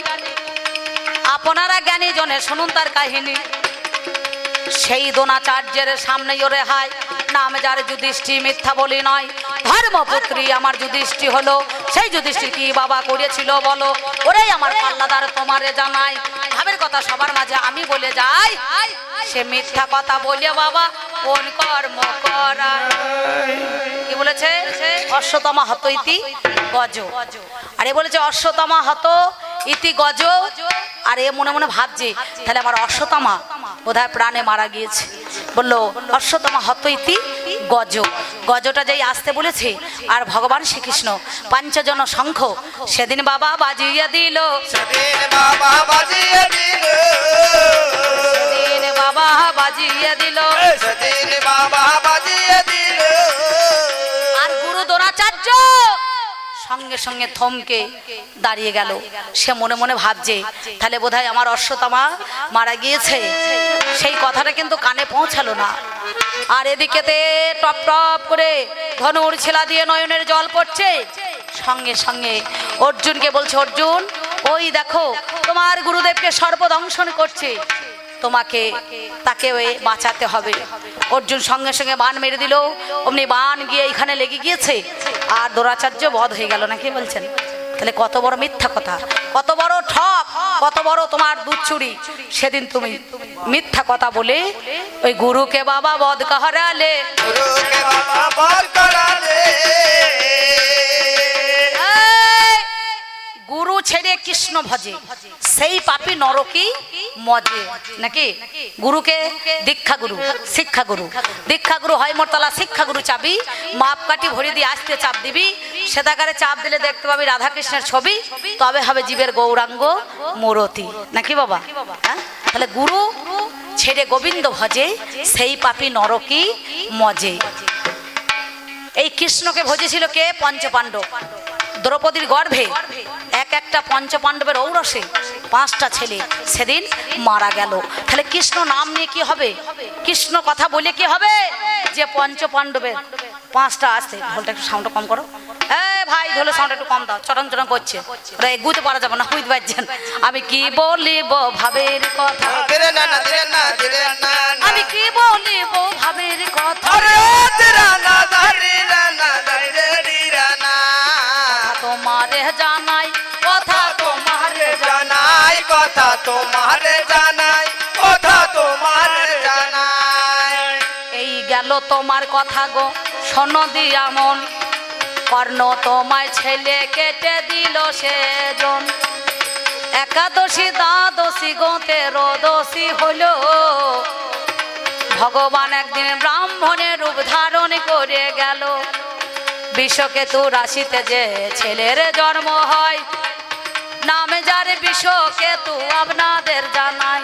আপনারা জ্ঞানী জনে শুনুন তার কাহিনী। সেই দ্রোণাচার্যের সামনে ওরে হায়, নাম যার যুধিষ্ঠির মিথ্যা বলি নয়, ধর্মপুত্রী আমার যুধিষ্ঠির হলো। সেই যুধিষ্ঠির কি বাবা করেছিল বলো, ওরে আমার পাল্লাদার তোমারে জানাই। ভাবের কথা সবার মাঝে আমি বলে যাই, সে মিথ্যা কথা বলে বাবা কোন কর্ম করা। কি বলেছে? অশ্বতমা হত ইতি গজ। আরে বলেছে অশ্বতমা হত ইতি গজ। আর এ মনে মনে ভাবছে তাহলে আমার অশ্বতমা বোধহয় প্রাণে মারা গিয়েছে। বললো অশ্বতমা হত ইতি গজ। গজটা যেই আসতে বলেছে আর ভগবান শ্রীকৃষ্ণ 5 জন শঙ্খ সেদিন বাবা বাজিয়ে দিল, সেদিন বাবা বাজিয়ে দিল, সেদিন বাবা বাজিয়ে দিল, সেদিন বাবা বাজিয়ে দিল। আর গুরু দ্রোণাচার্য সঙ্গে সঙ্গে থমকে দাঁড়িয়ে গেল। সে মনে মনে ভাবছে তাহলে বোধহয় আমার অশ্বত্থামা মারা গিয়েছে। সেই কথাটা কিন্তু কানে পৌঁছালো না। আর এদিকেতে টপ টপ করে ধনুর ছেলা দিয়ে নয়নের জল পড়ছে। সঙ্গে সঙ্গে অর্জুনকে বলছে, অর্জুন ওই দেখো তোমার গুরুদেবকে সর্বদংশন করছে, তোমাকে তাকে বাঁচাতে হবে। অর্জুন সঙ্গে সঙ্গে বাণ মেরে দিল। অমনি বাণ গিয়ে এখানে লেগে গিয়েছে আর দ্রোণাচার্য বধ হয়ে গেল। নাকি বলছেন? তাহলে কত বড় মিথ্যা কথা, কত বড় ঠক, কত বড় তোমার দুধ চুরি। সেদিন তুমি মিথ্যা কথা বলে ওই গুরুকে বাবা বধ করালে। গুরুকে বাবা বধ করালে। গুরু ছেড়ে কৃষ্ণ ভজে সেই পাপী নরকই মজে। নাকি? গুরুকে দীক্ষা গুরু, শিক্ষা গুরু, দীক্ষা গুরু হয় মোরতলা, শিক্ষা গুরু চাবি। মাপ কাটি ভরি দিয়ে আসতে চাপ দিবি, সেটাকারে চাপ দিলে দেখতে পাবি রাধা কৃষ্ণের ছবি, তবে হবে জীবের গৌরাঙ্গ মূরতি। নাকি বাবা? হ্যাঁ, তাহলে গুরু ছেড়ে গোবিন্দ ভজে সেই পাপী নরকই মজে। এই কৃষ্ণকে ভজেছিল কে? পঞ্চপাণ্ডব। দ্রৌপদীর গর্ভে এক একটা পঞ্চপাণ্ডবের ঔরসে 5টা ছেলে সেদিন মারা গেল। তাহলে কৃষ্ণ নাম নিয়ে কি হবে? কৃষ্ণ কথা বলে কি হবে? যে পঞ্চপাণ্ডবের 5টা আসছে। ঢোলটা একটু সাউন্ডটা কম করো। ভাই ঢোলের সাউন্ড একটু কম দাও, চটং চটং করছে, ওরা এগুতে পারা যাবে না, বুঝতে পারছেন? আমি কি বলিব ভাবের কথা, দিরে না না দিরে না দিরে না না। আমি কি বলিব ভাবের কথা, আরে দিরা না দিরা না দিরা না। তোমারে জানাই কথা, তোমারে জানাই কথা তোমারে জানাই, কথা তোমারে জানাই। এই গেল তোমার কথা গো শোনো দিয়া মন, কর্ণ তোমায় ছেলে কেটে দিল সেজন। একাদশী দ্বাদশী গো 13দশী হলো, ভগবান একদিন ব্রাহ্মণের রূপ ধারণ করে গেল। বিষকেতু রাশিতে যে ছেলের জন্ম হয়, নামে যার বিষকেতু আপনাদের জানাই।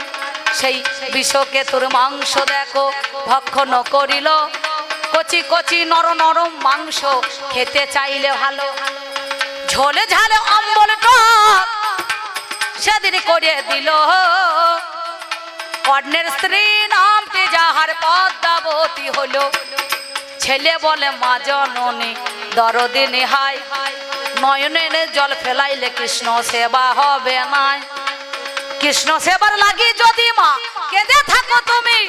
সেই বিষকেতুর মাংস দেখো ভক্ষণ করিল, কচি কচি নরম নরম মাংস খেতে চাইলে ভালো, ঝোলে ঝালে অম্বল টক সেদিন করে দিল। কর্ণের স্ত্রী নামটি যাহার পদ্মাবতী হলো, ছেলে বলে মা জননী দরদি নিহাই, নয়নের জল ফেলাইলে কৃষ্ণ সেবা হবে নাই। কৃষ্ণ সেবার লাগি যদি মা কেঁদে থাকো তুমি,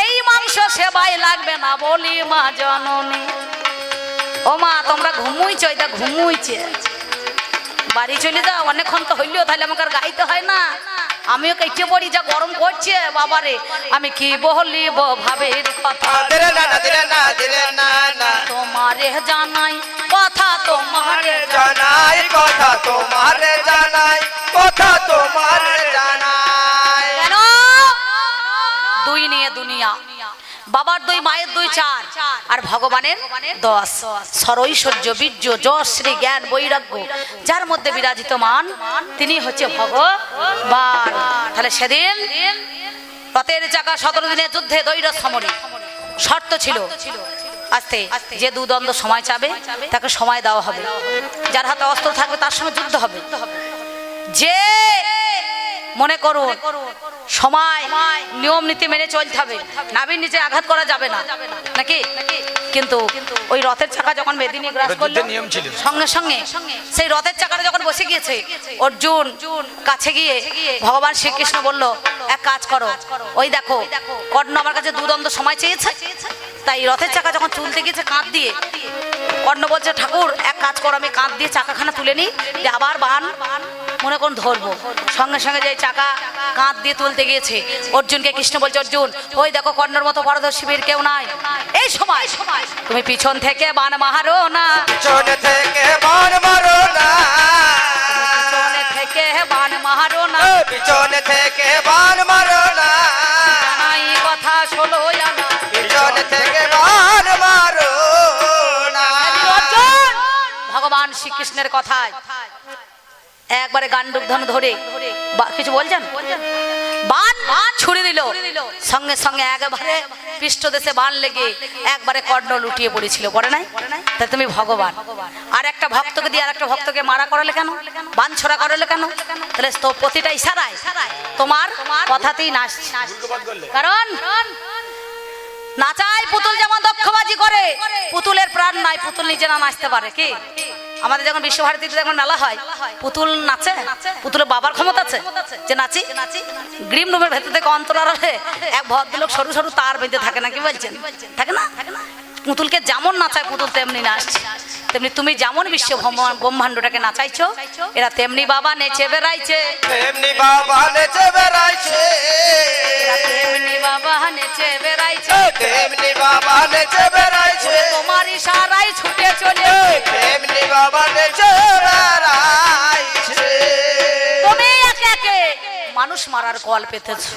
এই মাংস সেবাই লাগবে না বলি মা জননী। ও মা তোমরা ঘুমুইছ, এটা ঘুমুইছে, বাড়ি চলে যাও, অনেকক্ষণ তো হইলেও তাহলে আমাকে আর গাইতে হয় না। আমিও কেটে পড়ি, যা গরম করছে বাবারে। আমি কি বলিব ভাবের কথা, দিরে না না দিরে না দিরে না না। তোমারে জানাই কথা তোমারে জানাই কথা তোমারে জানাই, কথা তোমারে জানাই। কেন? দুই নিয়ে দুনিয়া, বাবার দুই, মায়ের দুই, 4, আর ভগবানের 10। সরৈশ্বর্য বীর্য যশ শ্রী জ্ঞান বৈরাগ্য যার মধ্যে বিরাজিতমান তিনি হচ্ছে ভগবান। তাহলে সেদিন রথের চাকা 17 দিনের যুদ্ধে দৈরথ সমরে শর্ত ছিল, আস্তে যে দুদণ্ড সময় চাবে তাকে সময় দেওয়া হবে, যার হাতে অস্ত্র থাকবে তার সঙ্গে যুদ্ধ হবে। যে মনে করুন সময় নিয়ম নীতি মেনে চলতে হবে, নাভির নিচে আঘাত করা যাবে না, নাকি? কিন্তু ওই রথের চাকা যখন মেদিনী গ্রাস করলো, সঙ্গে সঙ্গে সেই রথের চাকাটা যখন বসে গিয়েছে, অর্জুন কাছে গিয়ে ভগবান শ্রীকৃষ্ণ বলল, এক কাজ করো, ওই দেখো কর্ণ আমার কাছে দুদণ্ড সময় চেয়েছে, তাই রথের চাকা যখন তুলতে গিয়েছে কাঁধ দিয়ে, কর্ণ বলছে ঠাকুর এক কাজ করো, আমি কাঁধ দিয়ে চাকাখানা তুলে নিই, আবার বান মনে করুন ধরবো। সঙ্গে সঙ্গে যে চাকা কাঁধ দিয়ে তুলতে গিয়েছে, অর্জুনকে কৃষ্ণ বলছে, অর্জুন ওই দেখো কর্ণের মতো পারদর্শী বীর কেউ নাই, এই সময় তুমি পিছন থেকে বান মারো না, পিছন থেকে বান মারো না, পিছন থেকে বান মারো না, পিছন থেকে বান মারো না, জানাই কথা ষোলো জানা, পিছন থেকে বান মারো না। অর্জুন ভগবান শ্রীকৃষ্ণের কথায় একবারে গান্ডুক ধনু ধরে কিছু বলছেন, বান ছুড়ে দিল, সঙ্গে সঙ্গে একেবারে পৃষ্ঠদেশে বান লেগে একবারে কর্ণ লুটিয়ে পড়েছিল, পড়ে নাই? তা তুমি ভগবান আর একটা ভক্তকে দিয়ে আর একটা ভক্তকে মারা করালে কেন, বান ছোড়া করালে কেন? তাহলে তো প্রতিটা ইশারায় তোমার কথাতেই নাচ, কারণ নাচাই পুতুল যেমন দক্ষবাজি করে, পুতুলের প্রাণ নাই, পুতুল নিজে না নাচতে পারে কি? আমাদের যখন বিশ্বভারতীতে যখন মেলা হয়, পুতুল নাচে, পুতুলের বাবার ক্ষমতা আছে যে নাচি? গ্রিম রুমের ভেতর থেকে অন্তরালে এক ভদ্রলোক সরু সরু তার বেঁধে থাকে না, কি বলছেন? থাকে না? পুতুলকে যেমন নাচায় পুতুল তেমনি নাচছে, তেমনি তুমি যেমন বিশ্ব ব্রহ্মাণ্ডটাকে নাচাইছো, এরা তেমনি বাবা নেচে বেড়াইছে, তেমনি বাবা নেচে বেড়াইছে, এরা তেমনি বাবা নেচে বেড়াইছে, তেমনি বাবা নেচে বেড়াইছে, তোমার ইশারায় ছুটে চলে, তেমনি বাবা নেচে বেড়াইছে। তুমি একে একে মানুষ মারার কল পেতেছো।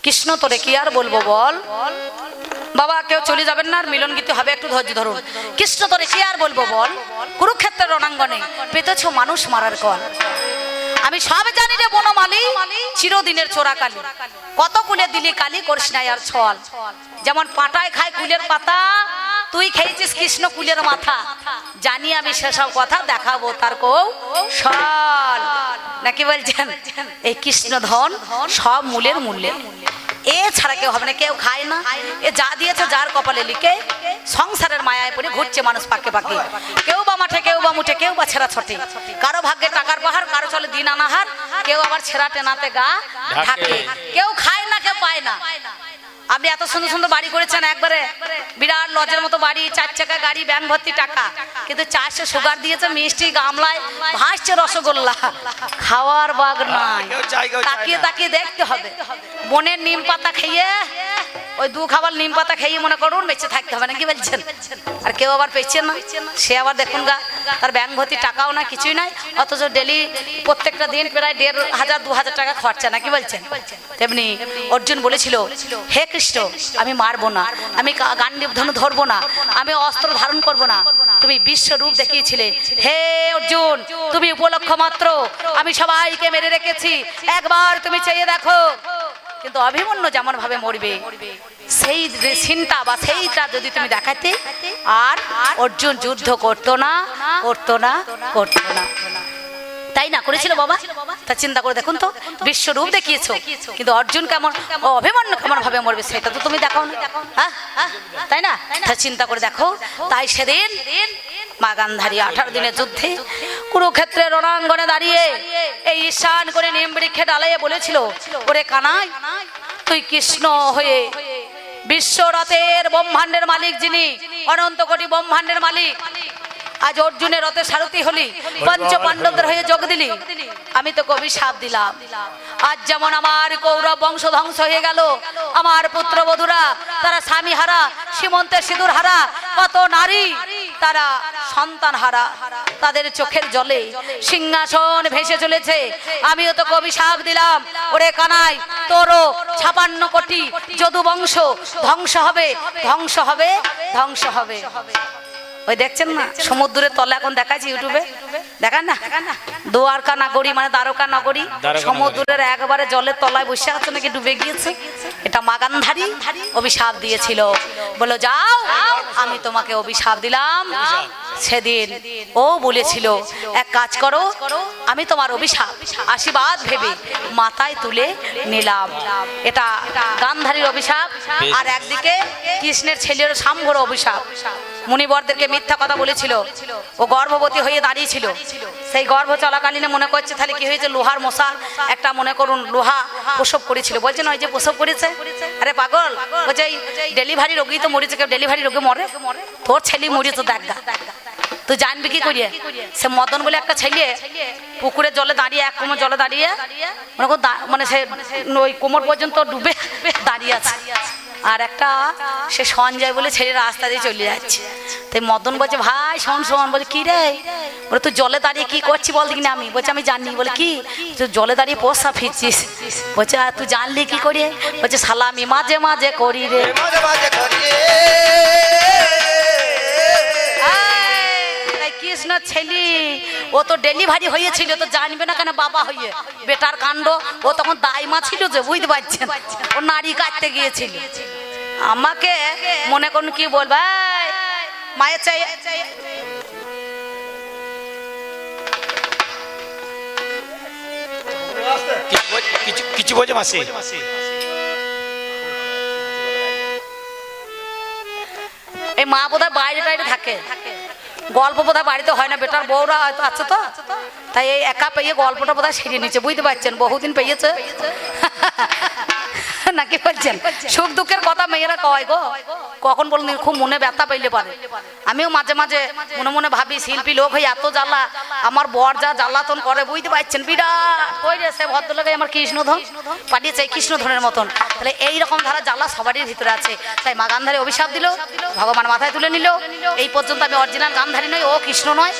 কৃষ্ণ তোরে কি আর বলবো বল বাবা, কেউ চলে যাবেন না, আর মিলন গীতি হবে, একটু ধৈর্য ধরুন। কৃষ্ণ তোরে কি আর বলবো বল, কুরুক্ষেত্রের রণাঙ্গনে পেতেছো মানুষ মারার কল। আমি সব জানি রে বনমালী, চিরদিনের চোরাকালী, কত কুলে দিলি কালি করিস নাই আর ছল। যেমন পাটায় খায় কুলের পাতা, তুই খেয়েছিস কৃষ্ণ কুলের মাথা, জানি আমি সেসব কথা দেখাবো তার কৌশল, নাকি বলছেন? এই কৃষ্ণ ধন সব মূলের মূল্যে, এ ছাড়া কেউ হবে না, কেউ খায় না, এ যা দিয়েছে যার কপালে লিখে, সংসারের মায়ায় পড়ে ঘুরছে মানুষ পাকে পাকে, কেউ বা মাঠে, কেউ বা মুঠে, কেউ বা ছেঁড়া ছটে, কারো ভাগ্যে টাকার পাহাড়, কারো চলে দিন আনাহার, কেউ আবার ছেঁড়া টেনাতে গা ঢাকে, কেউ খায় না, কেউ পায় না। আপনি এত সুন্দর সুন্দর বাড়ি করেছেন, একবারে বিরাট লজের মতো বাড়ি, 4 চাকা গাড়ি, ব্যাংক ভর্তি টাকা, কিন্তু 400 সুগার দিয়েছে, মিষ্টি গামলায় ভাসছে রসগোল্লা, খাওয়ার বাগ নাই, তাকিয়ে তাকিয়ে দেখতে হবে। বনের নিম পাতা খেয়ে, ওই 2 খাবার নিম পাতা খেয়ে মনে করুন বেঁচে থাকতে হবে, নাকি বলছেন? আর কেউ আবার পেয়েছে না, সে আবার দেখুন গা, তার ব্যাংক ভর্তি টাকাও না, কিছুই নাই, অথচ ডেলি প্রত্যেকটা দিন প্রায় 1500-2000 টাকা খরচা, নাকি বলছেন? তেমনি অর্জুন বলেছিল, হে কৃষ্ণ আমি মারবো না, আমি গান্ডীব ধনু ধরবো না, আমি অস্ত্র ধারণ করবো না, তুমি বিশ্বরূপ দেখিয়েছিলে, হে অর্জুন তুমি উপলক্ষ মাত্র, আমি সবাইকে মেরে রেখেছি, একবার তুমি চেয়ে দেখো। কিন্তু অভিমন্যু যেমন ভাবে মরবে, সেই সিনটা বা সেইটা যদি তুমি দেখাতে, আর অর্জুন যুদ্ধ করতো না, করতো না, করতো না, তাই না? করেছিল বাবা? তা চিন্তা করে দেখুন তো, বিশ্বরূপ দেখিয়েছো, কিন্তু অর্জুন কেমন, অভিমন্যু কেমন ভাবে মরবে সেটা তো তুমি দেখাও না, তাই না? তা চিন্তা করে দেখো। তাই সেদিন মা গান্ধারী 18 দিনের যুদ্ধে কুরুক্ষেত্রের রণাঙ্গনে দাঁড়িয়ে এই ঈশান করে নিম বৃক্ষে ডালাইয়ে বলেছিল, ওরে কানাই তুই কৃষ্ণ হয়ে বিশ্বরথের ব্রহ্মাণ্ডের মালিক, যিনি অনন্ত কোটি ব্রহ্মাণ্ডের মালিক, আজ অর্জুনের রথে সারথি হলি, পঞ্চ পাণ্ডবদের হয়ে যোগ দিলি, আমি তোকে অভিশাপ দিলাম, আজ যেমন আমার কৌরব বংশ ধ্বংস হয়ে গেল, আমার পুত্রবধূরা তারা স্বামী হারা, সীমন্তের সিঁদুর হারা, কত নারী তারা সন্তান হারা, তাদের চোখের জলে সিংহাসন ভেসে চলেছে, আমিও তোকে অভিশাপ দিলাম, ওরে কানাই তোরও 56 কোটি যদু বংশ ধ্বংস হবে, ধ্বংস হবে, ধ্বংস হবে। ওই দেখছেন না সমুদ্রের তলা এখন দেখাচ্ছি ইউটিউবে, দেখান না, দ্বারকা নগরী মানে দ্বারকা নগরী সমুদ্রের একবারে জলের তলায় বসে আছে, নাকি ডুবে গিয়েছে। এটা মা গান্ধারী অভিশাপ দিয়েছিল, বলো যাও আমি তোমাকে অভিশাপ দিলাম। সেদিন ও বলেছিল এক কাজ করো, আমি তোমার অভিশাপ আশীর্বাদ ভেবে মাথায় তুলে নিলাম। এটা গান্ধারীর অভিশাপ, আর একদিকে কৃষ্ণের ছেলের শাম্ভর অভিশাপ। মুনিবরদেরকে মিথ্যা কথা বলেছিল, ও গর্ভবতী হয়ে দাঁড়িয়েছিল, সেই গর্ভ চলাকালীনে মনে করছে তাহলে কি হয়েছে, লোহার মশা একটা মনে করুন লোহা প্রসব করেছিল, বলছে না ওই যে প্রসব করেছে, আরে পাগল, বলছে ডেলিভারি রোগী তো মরেছে, কেউ ডেলিভারি রোগে মরে, তোর ছেলে মরেছে দেখা, তুই জানবি কি করিয়ে? সে মদন বলে একটা ছেলে পুকুরের জলে দাঁড়িয়ে, এক কোমর জলে দাঁড়িয়ে মানে সে ওই কোমর পর্যন্ত ডুবে দাঁড়িয়ে আছে, আর একটা সে সঞ্জয় বলে ছেলে রাস্তা দিয়ে চলে যাচ্ছে। তাই মদন বলছে ভাই শোন শোন, বলে কি রে, বলে তুই জলে দাঁড়িয়ে কি করছি বল দেখি না, আমি বলছি আমি জানি, বলে কি তুই জলে দাঁড়িয়ে পোষা ফিরছিস, বলছে তুই জানলি কি করি, বলছে শালা আমি মাঝে মাঝে করি রে, কৃষ্ণর ছেলে, ও তো ডেলিভারি হয়েছিল, তো জানবে না কেন বাবা হয়ে বেটার কাণ্ড। ও তখন দাইমা ছিল যে, বুঝতে পারছেন, ও নারী কাটতে গিয়েছিল। আমাকে মনে করুন কি বলবে, মায়ের চাই কিছু বলছে মাসি? এই মা বোধহয় বাইরে টাইরে থাকে, গল্প বোধহয় বাড়িতে হয় না, বেটার বউরা হয়তো আছে তো, তাই এই একা পেয়ে গল্পটা বোধহয় সেরিয়ে নিচ্ছে, বুঝতে পারছেন, বহুদিন পেয়েছে নাকি বলছেন। সুখ দুঃখের কথা মেয়েরা কয় গো, কখন বলুন খুব মনে ব্যথা পেলে পারে। আমিও মাঝে মাঝে মনে মনে ভাবি, শিল্পী লোক হয়ে এত জ্বালা, আমার বর যা জ্বালাতন করে, বুঝতে পারছেন, বিরাট কই রে সে ভদ্রলোকে আমার কৃষ্ণধন পাঠিয়েছে, কৃষ্ণধনের মতন। তাহলে এইরকম ধারা জ্বালা সবারই ভিতরে আছে, তাই মা গান্ধারী অভিশাপ দিল, ভগবান মাথায় তুলে নিল। এই পর্যন্ত আমি অরিজিনাল গান্ধারী নই, ও কৃষ্ণ নয়,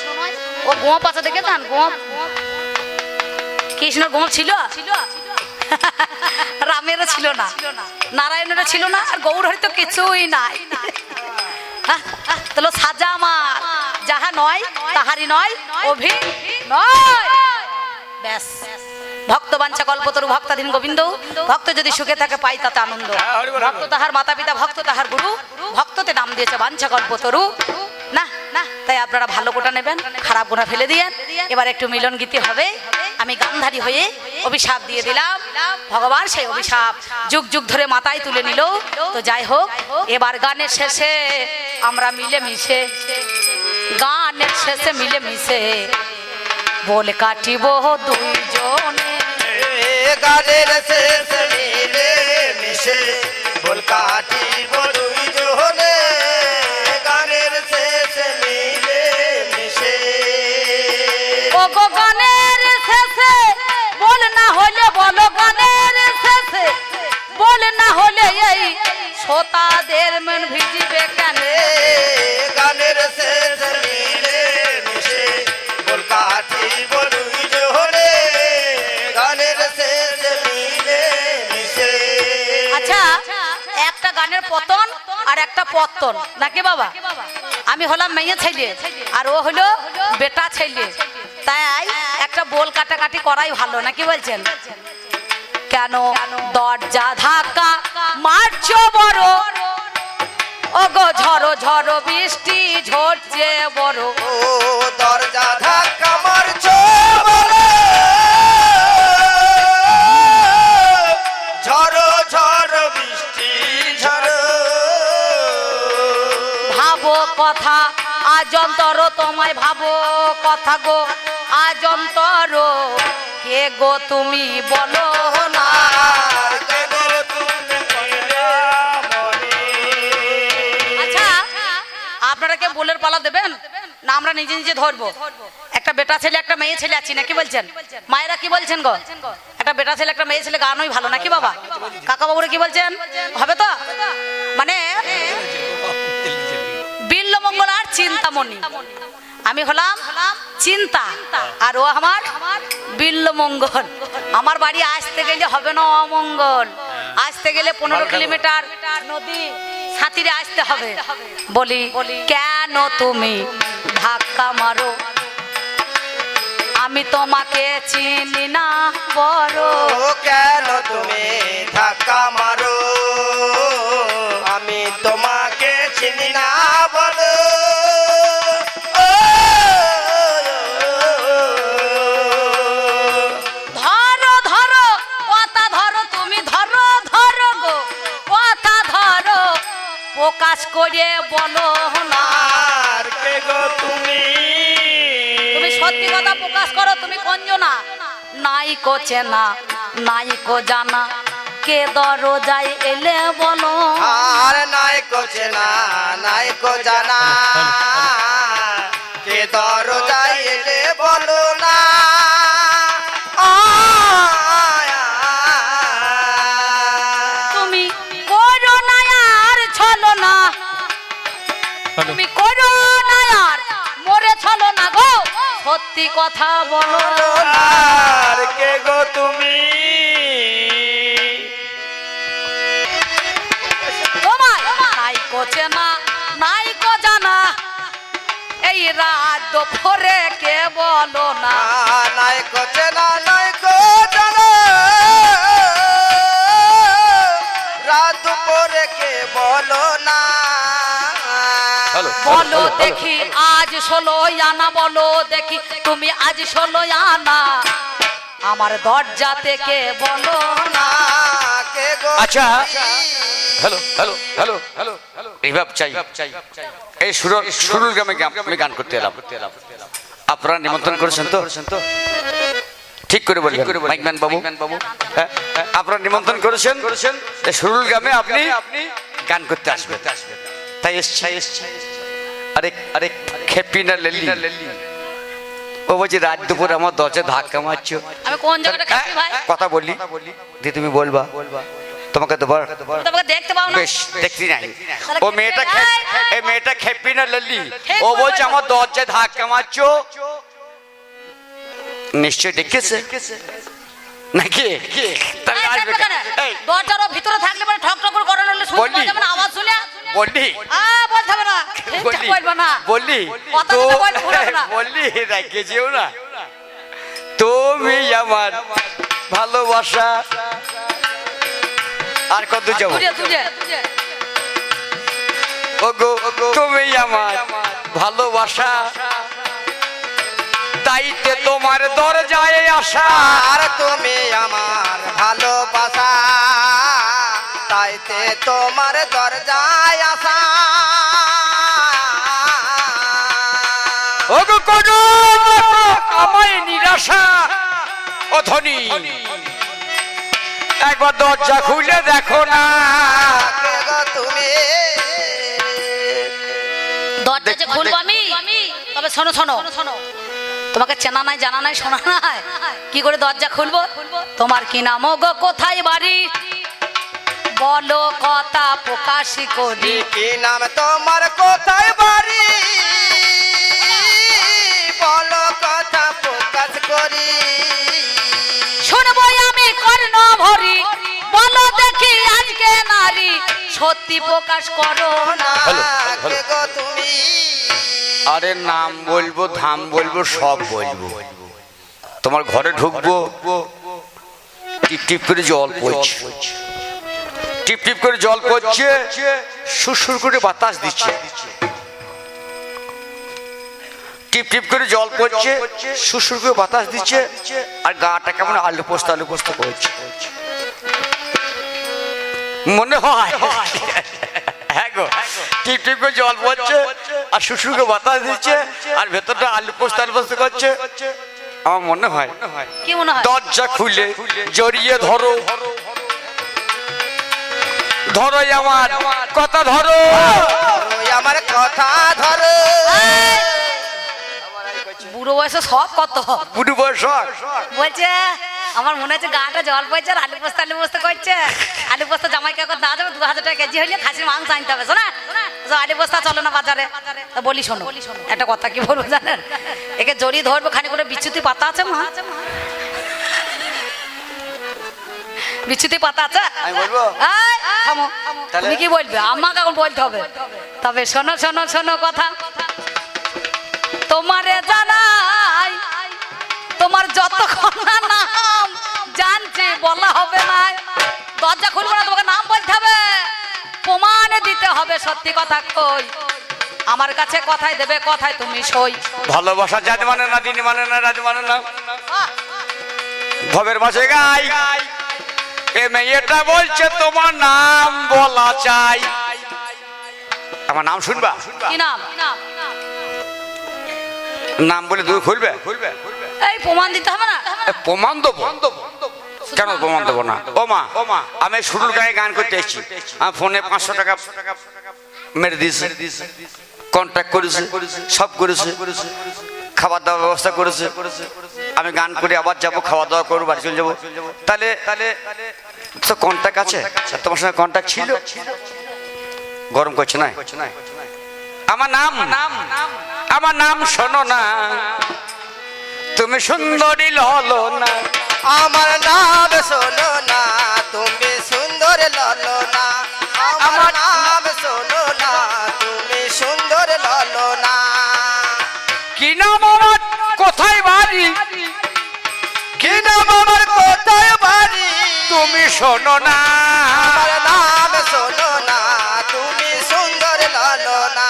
ও গোপ আছে, দেখে যান গোপ, কৃষ্ণর গোপ ছিল, রামেরও ছিল না, নারায়ণেরও ছিল না, আর গৌর হয়তো কিছুই নাই। তাহলে সাজা আমার যাহা নয় তাহারি নয় অভি নয়, ব্যাস। ভক্ত বাঞ্ছা কল্পতরু ভক্তাধীন গোবিন্দ, ভক্ত যদি সুখে থাকে পাই তাতে আনন্দ। ভক্ত তাহার মাতা পিতা, ভক্ত তাহার গুরু, ভক্ততে নাম দিয়েছে বাঞ্ছা কল্পতরু। না না, তাই আপনারা ভালো গোটা নেবেন, খারাপ গোটা ফেলে দিয়েন। এবার একটু মিলন গীতি হবে, আমি গান্ধারী হয়ে অভিশাপ দিয়ে দিলাম, ভগবান সেই অভিশাপ যুগ যুগ ধরে মাথায় তুলে নিল। তো যাই হোক, এবার গানের শেষে আমরা মিলে মিশে, গানের শেষে মিলে মিশে বলে কাটিব দুইজনে, গানের শেষ মিলে মিশে বল কাটিব দুইজনে, গানের শেষ মিলে মিশে। ও গো গানের শেষে বল না হলে বলো, গানের শেষে বল না হলে এই শ্রোতাদের মন ভিজিবে কেন, গানের শেষ মিলে মিশে বল কাটিব দুইজনে, গানের শেষ মিলে মিশে। আচ্ছা, একটা গানের পতন আর একটা পত্তন নাকি বাবা? আমি হলাম মেয়ে ছেলে আর ও হলো বেটা ছেলে, তাই একটা বোল কাটাকাটি করাই ভালো নাকি বলছেন? কেন দরজা ধাক্কা মারছো বড়, ও গো ঝড়ো ঝড়ো বৃষ্টি ঝরছে বড়, ও দরজা ধাক্কা মারছো বলে, ঝড়ো ঝড়ো বৃষ্টি ঝড়ো। ভাবো কথা আজ অন্তর তোমায়, ভাবো কথা গো আজ অন্তর, কে গো তুমি বলো না। আচ্ছা, আপনারা কে বোলের পালা দেবেন না আমরা নিজে নিজে ধরবো? একটা বেটা ছেলে একটা মেয়ে ছেলে আছি নাকি বলছেন? মায়েরা কি বলছেন গো? একটা বেটা ছেলে একটা মেয়ে ছেলে গানই ভালো নাকি বাবা? কাকা বাবুরা কি বলছেন? হবে তো? মানে বিল্লমঙ্গল আর চিন্তামণি, আমি হলাম চিন্তা আর ও আমার বিল্লমঙ্গল। আমার বাড়ি আসতে গেলে হবে না অমঙ্গল, আসতে গেলে 15 কিলোমিটার নদী ছাতিরে আসতে হবে। বলি কেন তুমি ধাক্কা মারো, আমি তোমাকে চিনি না বড়, কেন তুমি ধাক্কা মারো, আমি তোমাকে চিনি না বলো। ধরো ধরো কথা ধরো, তুমি ধরো ধরো গো কথা ধরো, প্রকাশ করে বলো না। আর কে গো তুমি, তুমি সত্যি কথা প্রকাশ করো, তুমি কঞ্জনা নাই কো চেনা নাই কো জানা, কে দরজায় এলে বলো। আর নাই কো চেনা নাই কো জানা, কে দরজায় এলে বলো না। তুমি করো না আর ছলো না, তুমি করো না আর মরে ছলো না গো, সত্যি কথা বলো। আর কে গো তুমি, তোমায় নাই কো চেনা নাই কো জানা, এই রাত দুপুরে কে বলো না নাই কোচে না নাই কো জানো রাত দুপুরে কে বলো না হ্যালো বলো দেখি আজ 16 আনা বলো দেখি তুমি আজ 16 আনা আমার দরজা থেকে বলো না কে গো আচ্ছা hello hello hello hello hello রিভাব চাই এই সুরুল গ্রামে আমি গান করতে এলাম আপনারা নিমন্ত্রণ করেছেন তো ঠিক করে বলবেন মাইকম্যান বাবু হ্যাঁ আপনারা নিমন্ত্রণ করেছেন এই সুরুল গ্রামে আপনি গান করতে আসবেন তাই এসছি আরে আরে খেপি না লেলি ও বলছি রাত দুপুর আমার দরজা ধাক্কা মারছো আমি কোন জায়গাটা খাচ্ছি ভাই কথা বললি দিয়ে তুমি বলবা তোমাকে দেবার তোমাকে দেখতে পাও না বেশ দেখতে নাই ও মেয়েটা খেপি না লল্লি ও বলছে আমার দরজায় ধাক্কা মারছো নিশ্চয় দেখেছে নাকি তাহলে আসবে কেন? এই, দরজার ভিতরে থাকলে পরে ঠক ঠক করে করানো হলে শুনতে বললি? পাওয়া যাবে না আওয়াজ শুনে বললি বলতে হবে না ঠিকঠাক বলবো না বললি কথা তো বলতে বললে ভুল হবে না। বললি রেখেছিও না তুমি আমার ভালোবাসা আর কত যাবো তুলে ওগো তুমি আমার ভালোবাসা তাইতে তোমার দরজায় আসা আর তুমি আমার ভালোবাসা তাইতে তোমার দরজায় আসা ওগো কোনো আমায় নিরাশা ও ধনী একবার দরজা খুলে দেখো না কে গো তুমি দরজা যে খুলবো আমি তবে শোনো তোমাকে চেনা নাই জানা নাই শোনা নাই কি করে দরজা খুলবো তোমার কি নাম গো কোথায় বাড়ি বলো কথা প্রকাশ করি কি নাম তোমার কোথায় বাড়ি বলো কথা প্রকাশ করি শুনবো আমি কর্ণ ভরি বলো দেখি আজকে নারী সত্যি প্রকাশ করো না হ্যালো, হ্যালো। কে গো তুমি আরে নাম বলবো ধাম বলবো সব বলবো তোমার ঘরে ঢুকবো টিপ টিপ করে জল পড়ছে টিপ টিপ করে জল পড়ছে সুরসুর করে বাতাস দিচ্ছে টিপ টিপ করে জল পড়ছে সুরসুর করে বাতাস দিচ্ছে আর গাটা কেমন আলু পোস্ত করছে মনে হয় হ্যাঁ গো টিপ টিপ করে জল পড়ছে আর সুরসুর করে বাতাস দিচ্ছে আর ভেতরটা আলু পোস্ত করছে আমার মনে হয় কি মনে হয় দরজা খুলে জড়িয়ে ধরো আমার কথা ধরো ওই আমার কথা ধরো বুড়ো বয়সে সব কত বুড়ো বয়স বলছে আমার মনে হচ্ছে গাটা জল পড়ছে আর আলু পোস্ত করছে আলু পোস্ত জামাই কাকর দাওয়া যাবে 2000 টাকা কেজি হলে খাসির মাংস আনতে হবে শোনা আলু পোস্ত চলো না বাজারে তা বলি শোনো একটা কথা কি বলবো জানেন একে জড়িয়ে ধরবো খানি করে বিচ্যুতি পাতা আছে মা বিচ্যুতি পাতা আছে আমি বলবো? এই, থামো তাহলে? তুমি কি বলবে আমাকে এখন বলতে হবে তবে শোনো কথা তোমারে জানাই তোমার যতক্ষণ না নাম জানছি বলা হবে না দরজা খুলবো না তোমাকে নাম বলতে হবে প্রমাণ দিতে হবে সত্যি কথা কই আমার কাছে কথাই দেবে কথাই তুমি সই ভালোবাসা জাত মানে না দিন মানে না রাত মানে না ভবের মাসে গাই এ মেয়েটা বলছে তোমার নাম বলা চাই আমার নাম শুনবা কি নাম নাম বলে তুমি খুলবে এই প্রমাণ দিতে হবে না এ, প্রমাণ দেবো কেন প্রমাণ দেবো না ও মা আমি সুরুল গায়ে গান করতে এসেছি আমার ফোনে 500 টাকা মেরে দিয়েছে কন্ট্যাক্ট করেছে সব করেছে খাবার দাবার ব্যবস্থা করেছে আমি গান করে আবার যাবো খাওয়া দাওয়া করবো বাড়ি চলে যাবো তাহলে তো কন্ট্যাক্ট আছে আর তোমার সঙ্গে কন্ট্যাক্ট ছিল গরম করছে না আমার নাম শোনো না তুমি সুন্দরী ললো না আমার নাম শোনো না তুমি সুন্দর ললো না আমার নাম শোনো না তুমি সুন্দর ললো না কোথায় বাড়ি? কি নাম আমার কোথায় বাড়ি? তুমি শোনো না, আমার নাম শোনো না, তুমি সুন্দর লালনা।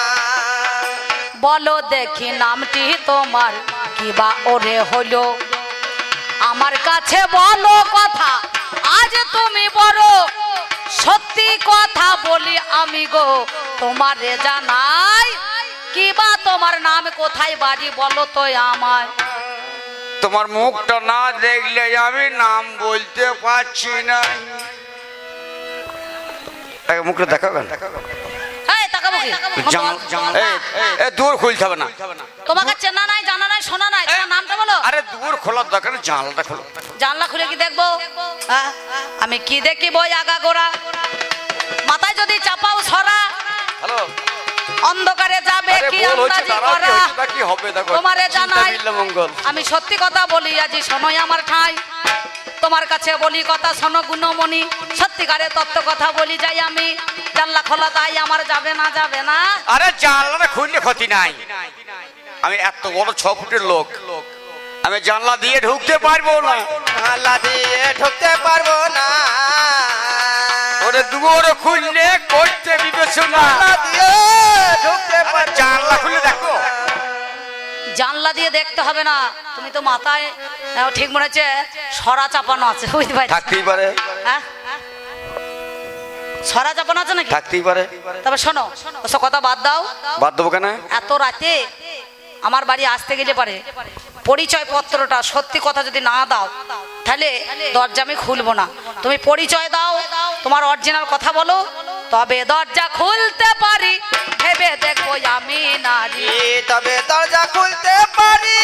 বলো দেখি নামটি তোমার কিবা ওরে হলো, আমার কাছে বলো কথা আজ তুমি বড়, সত্যি কথা বলি আমি গো তোমারে জানাই, কিবা তোমার নাম কোথায় বাড়ি বলো তো আমায়। তোমার মুখটা না দেখলে আমি নাম বলতে পারছি না। মুখটা দেখাবেন? এই তাকাবো কি? দূর খুলতে হবে না। তোমাকে চেনা নাই, জানা নাই, শোনা নাই, তোমার নামটা বলো। আরে দূর খোলার দরকার নেই, জানলাটা খোলো। জানলা খুলে কি দেখবো? হ্যাঁ? আমি কি দেখি বই আগা গোড়া, মাথায় যদি চাপাও ছড়া, হ্যালো, অন্ধকারে যাবে কি আন্দাজি করা, কি হবে দেখো তোমারে জানাই মঙ্গল। আমি সত্যি কথা বলি আজি শোনোই আমার ঠাই, তোমার কাছে বলি কথা শোনো গুণমণি, সত্যিকারে তত্ত্ব কথা বলি যাই আমি, জানলা খোলা তাই আমার যাবে না, যাবে না। আরে জানলাটা খুললে ক্ষতি নাই, আমি এত বড় 6 ফুটের লোক, আমি জানলা দিয়ে ঢুকতে পারবো না। জানলা দিয়ে ঢুকতে পারবো না, ওরে দুয়ার খুললে করতে বিবেচনা। জানলা দিয়ে ঢুকতে পারবো জানলা খুলে দেখো। জানলা দিয়ে দেখতে হবে না, তুমি তো মাথায় ঠিক মনে হচ্ছে সরা চাপানো আছে, বুঝতে পারছি। থাকতেই পারে, হ্যাঁ সরা চাপানো আছে নাকি? থাকতেই পারে। তবে শোনো ওসব কথা বাদ দাও, বাদ দেবো কেন? এত রাতে আমার বাড়ি আসতে গেলে পারে পরিচয় পত্রটা সত্যি কথা যদি না দাও তাহলে দরজা আমি খুলবো না। তুমি পরিচয় দাও, তোমার অরিজিনাল কথা বলো, তবে দরজা খুলতে পারি, ভেবে দেখবো আমি নারী। তবে দরজা খুলতে পারি,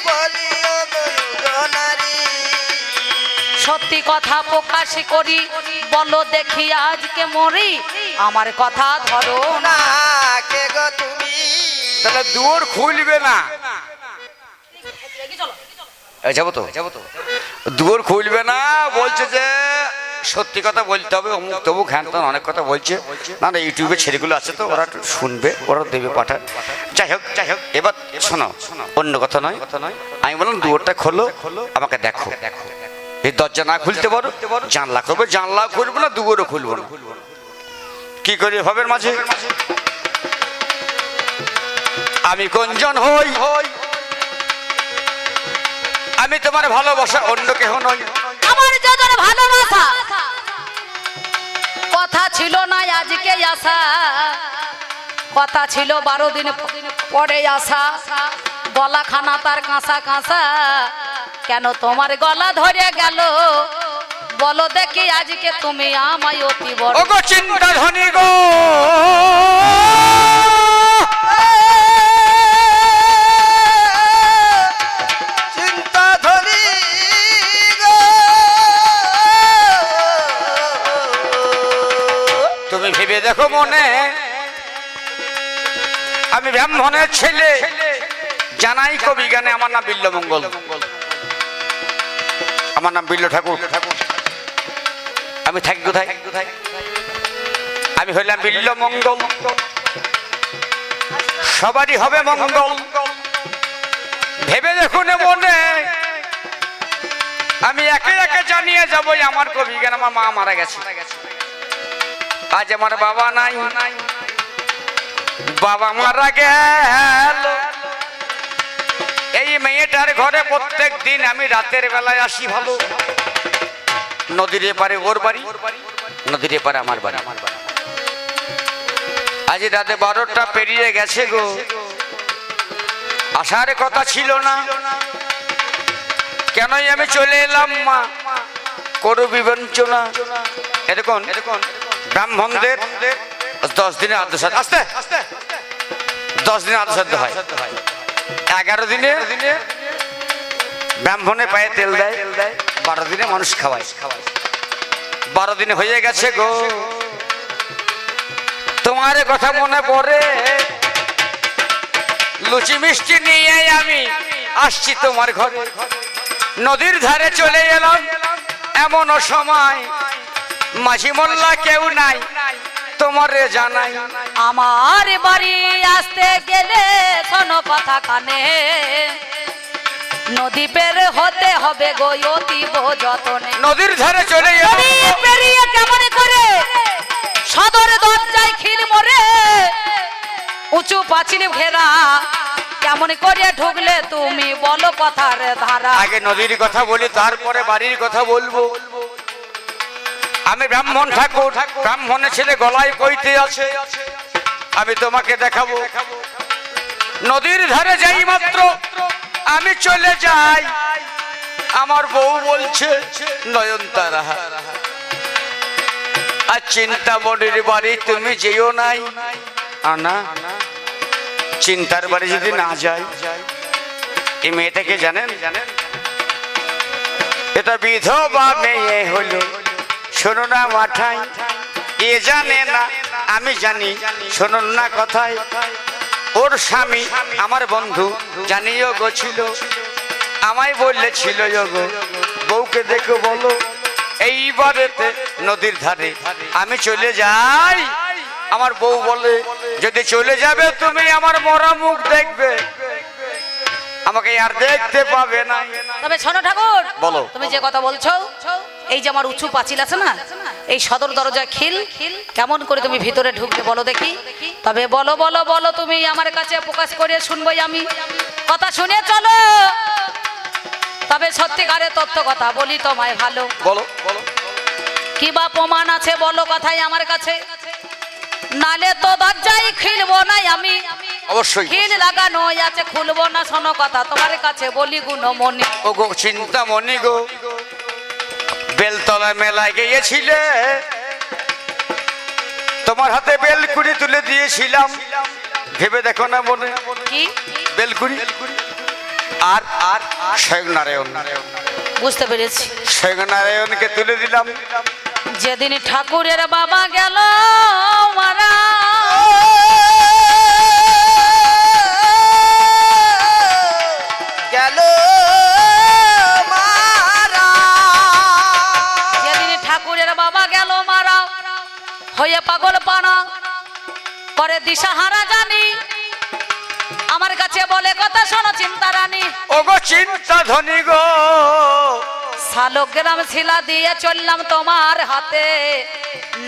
বলি ও গো নারী। সত্যি কথা প্রকাশ করি, বলো দেখি আজকে মরি, আমার কথা ধরো না। না কে গো তুমি? তাহলে দুয়ার খুলবে না। যাবো তো, দুয়ার খুলবে না বলছে যে সত্যি কথা বলতে হবে, অমুক তমুক হ্যান ত্যান অনেক কথা বলছে। না না, ইউটিউবে ছেলেগুলো আছে তো, ওরা একটু শুনবে, ওরা দেবে পাঠায়। যাই হোক, এবার শোনো, অন্য কথা নয়, আমি বললাম দুয়ারটা খোলো, আমাকে দেখো। এই দরজা না খুলতে পারো, জানলা করবে, জানলা খুলবো না, দুয়ারও খুলবো না। কি করি ভাবের মাঝে? আমি কোনজন হই? আমি তোমার ভালোবাসা, অন্য কেহ নয়। আমার যাদের ভালোবাসা কথা ছিল না আজকে আসা, কথা ছিল 12 দিন পরে আসা, গলা খানা তার কাঁসা কাঁসা, কেন তোমার গলা ধরে গেল বলো দেখি আজকে তুমি আমায় অতি বড়। ও গো চিন্তা ধনী গো, চিন্তা ধরি গো, তুমি ভেবে দেখো মনে, আমি ব্রাহ্মণের ছেলে, জানাই কবি গানে, আমার নাম বিল্লমঙ্গল, আমার নাম বিল্ল ঠাকুর। আমি থাকি কোথায়? আমি হইলাম বিল্লমঙ্গল, সবারই হবে মঙ্গল। ভেবে দেখুন মনে, আমি একে একে জানিয়ে যাবো আমার কবি গান। আমার মা মারা গেছে, আজ আমার বাবা নাই, বাবা মারা গেল। এই মেয়েটার ঘরে প্রত্যেক দিন আমি রাতের বেলায় আসি ভালো, নদীর এপারে ওর বাড়ি, নদীর এপারে আমার বাড়ি। আজ রাতে 12টা পেরিয়ে গেছে গো, আসার কথা ছিল না, কেনই আমি চলে এলাম মা, করু বিবঞ্চনা। এরকম ব্রাহ্মণদের 10 দিনে আদ্যসাধ্য, আস্তে 10 দিনে আদ্যসাধ্য হয়, 11 দিনে ব্রাহ্মণে পায়ে তেল দেয়, 12 দিনে মানুষ খাওয়ায়। 12 দিনে হয়ে গেছে গো, তোমার কথা মনে পড়ে, লুচি মিষ্টি নিয়ে আমি আসছি তোমার ঘরে। নদীর ধারে চলে এলাম এমন সময়, মাঝি মোল্লা কেউ নাই, তোমারে জানাই আমার বাড়ি আসতে গেলে শোনো কথা কানে, নদী পের হতে হবে গো অতীব যতনে। নদীর ধারে চলে নদী পেরিয়ে কেমন করে সদর দরজায় খিল মরে, উঁচু পাঁচিল ঘেরা কেমন করে ঢুকলে তুমি বলো কথার ধারা। আগে নদীর কথা বলি তারপরে বাড়ির কথা বলবো। আমি ব্রাহ্মণ ঠাকুর, ব্রাহ্মণের ছেলে গলায় কইতে আছে, আমি তোমাকে দেখাবো। নদীর ধারে যাই মাত্র আমি চলে যাই, আমার বউ বলছে নয়নতারা আর চিন্তামণির বাড়ি তুমি যেও নাই। আনা চিন্তার বাড়ি যদি না যাই, এই মেয়েটাকে জানেন? এটা বিধবা মেয়ে হলো, শোনো না মাঠাই, এ জানে না আমি জানি, শোনো না কথায়। ওর স্বামী আমার বন্ধু জানিও গো ছিল, আমায় বললেছিল গো বউকে দেখো বলো এইবারেতে নদীর ধারে আমি চলে যাই। আমার বউ বলে যদি চলে যাবে তুমি আমার মরা মুখ দেখবে, আমাকে আর দেখতে পাবে না। তবে শোনো ঠাকুর, বলো। তুমি যে কথা বলছো, এই যে আমার উঁচু পাঁচিল আছে না, এই সদর দরজায় খিল কেমন করে তুমি ভিতরে ঢুকবে বলো দেখি। তবে বলো বলো বলো, তুমি আমার কাছে প্রকাশ করে শুনবই আমি, কথা শুনে চলো। তবে সত্যিকারের তত্ত্ব কথা বলি তোমায় ভালো, বলো বলো। কি বা প্রমাণ আছে বলো কথাই আমার কাছে, নালে তো দরজায় খিলবো না আমি। অবশ্যই খিল লাগানো আছে, খুলবো না, শোনো কথা তোমার কাছে বলি গুণমণি। ও গো চিন্তামণি গো, বেলতলা মেলায় গিয়েছিলে, তোমার হাতে বেলকুড়ি তুলে দিয়েছিলাম, ভেবে দেখো না মনে কি বেলকুড়ি। আর আর স্বয়ং নারায়ণ, বুঝতে পেরেছি। স্বয়ং নারায়ণকে তুলে দিলাম। যেদিন ঠাকুরের বাবা গেল মারা, গেল মারা, যেদিন ঠাকুরের বাবা গেল মারা, হয়ে পাগল পানা করে দিশাহারা জানি, আমার কাছে বলে কথা শোনো চিন্তা রানী। ও গো চিন্তা ধনী গো, শালগ্রাম শিলা দিয়ে চললাম তোমার হাতে,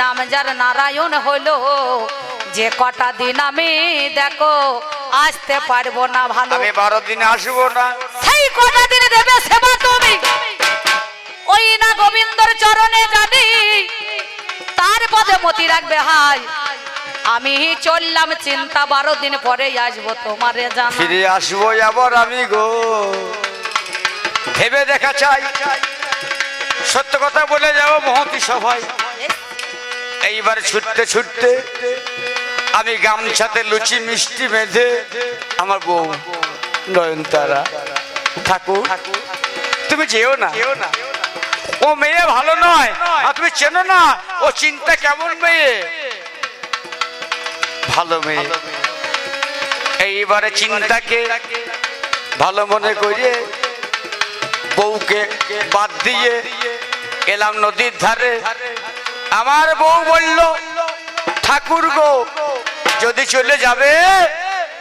নাম যার নারায়ণ হলো, যে কটা দিন আমি দেখো আসতে পারবো না ভালো, আমি 12 দিন আসবো না। সেই কটা দিন দেবে সেবা তুমি, ওই না গোবিন্দর চরণে জানি, তার পদে মতি রাখবে হাই। আমি চললাম চিন্তা, 12 দিন পরে আসবো তোমারে জানা। ফিরে আসবো আবার আমি গো, ভেবে দেখা চাই, সত্য কথা বলে যাবো মহতি সভায়। এইবার ছুটতে ছুটতে আমি গামছাতে লুচি মিষ্টি বেঁধে আমার বউ নয়নতারা, ঠাকুর তুমি যেও না, ও মেয়ে ভালো নয়, আর তুমি চেনো না ও চিন্তা কেমন মেয়ে, ভালো মেয়ে। এইবারে চিন্তাকে ভালো মনে করিয়ে বউকে বাদ দিয়ে এলাম নদীর ধারে। আমার বউ বলল ঠাকুর গো যদি চলে যাবে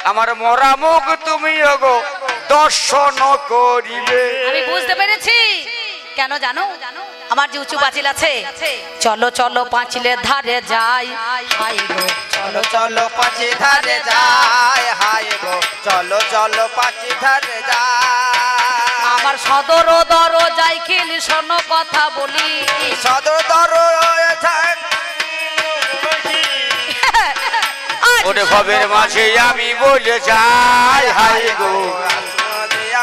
আমার মরা মুখ তুমি গো দর্শন করিবে। আমি বুঝতে পেরেছি কেন জানো, আমার যে উঁচু পাঁচিল আছে, চলো চলো পাঁচিলের ধারে যাই, হাই গো চলো চলো পাঁচি ধারে যায়, হায় গো চলো চলো পাঁচি ধারে যায়। আমার সদর দরজায় খিল শোনো কথা বলি, সদর দরজায় ওরে ভবের মাঝে আমি বলে যাই, হাই গো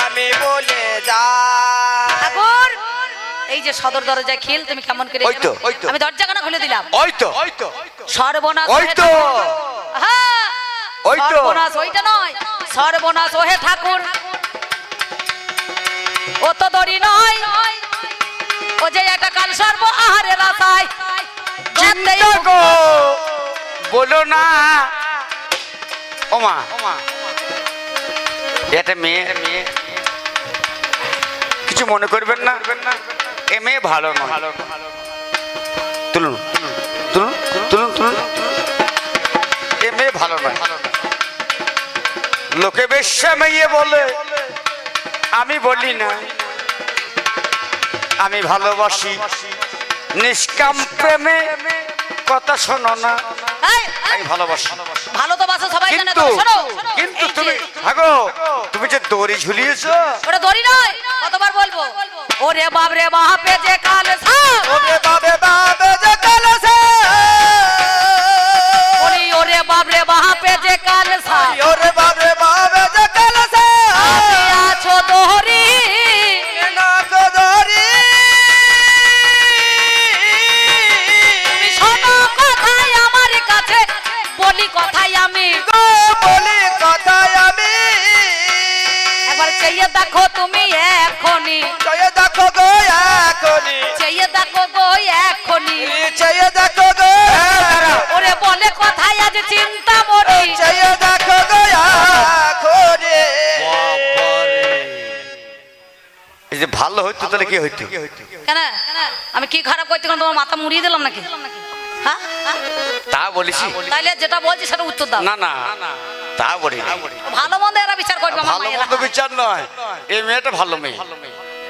আমি বলে যাই। ঠাকুর এই যে সদর দরজায় খিল তুমি কেমন করে ওই তো, জানো? ওই তো। আমি দরজা কেন খুলে দিলাম? ওই তো সর্বনাশ ওই ওহে তো। ঠাকুর। হ্যাঁ, ওই তো। সর্বনাশ ওইটা নয়, সর্বনাশ ওহে ঠাকুর, ও তো দড়ি নয়, ও যে একটা কাল সর্ব আহারের আশায় চিন্তা গো বলো না। ওমা এটা মেয়ে, কিছু মনে করবেন না, এ মেয়ে ভালো নয়। তুলুন তুলুন তুলুন তুলুন। ভালো নয়। লোকে বেশ্যা মেয়ে বলে, আমি বলি না। আমি ভালোবাসি নিষ্কাম প্রেমে, কথা শোনো না। এই, আমি ভালোবাসি, ভালো তো বাসো সবাই জানে, কিন্তু তবে শোনো কিন্তু এই যে- তুমি ভাগো, তুমি যে দড়ি ঝুলিয়েছো, ওটা দড়ি নয়, কতবার বলবো? ওরে বাপ রে বাপে যে কাল সা, ওরে বাবে বাবে যে কালসে ওরে বাপ রে বাপে যে কাল সা, ওরে বাবে বাবে যে কালসে আপনি আছো দড়ি, না গদরি তুমি শোনো কথাই আমার কাছে, বলি কথাই আমি, গো বলি কথা আমি একবার চেয়ে দেখো তুমি এখনি, চেয়ে দেখো গো এখনি চেয়ে দেখো গো এখনি, চেয়ে দেখো গো ওরে বলে কথাই আজ চিন্তা মরি, চেয়ে দেখো গো এখনি এই যে ভালো হইতো তাহলে কি হইতো? কেন আমি কি খারাপ করতে গেলাম, তোমার মাথা মুড়িয়ে দিলাম নাকি? হ্যাঁ হ্যাঁ? তা বলেছি তাইলে যেটা বলছি সেটা উত্তর দাও। না, না তা বলি না। ভালো মন্দ এরা বিচার করবে আমার ভালো মায়েরা। মন্দ বিচার নয়, এই মেয়েটা ভালো মেয়ে,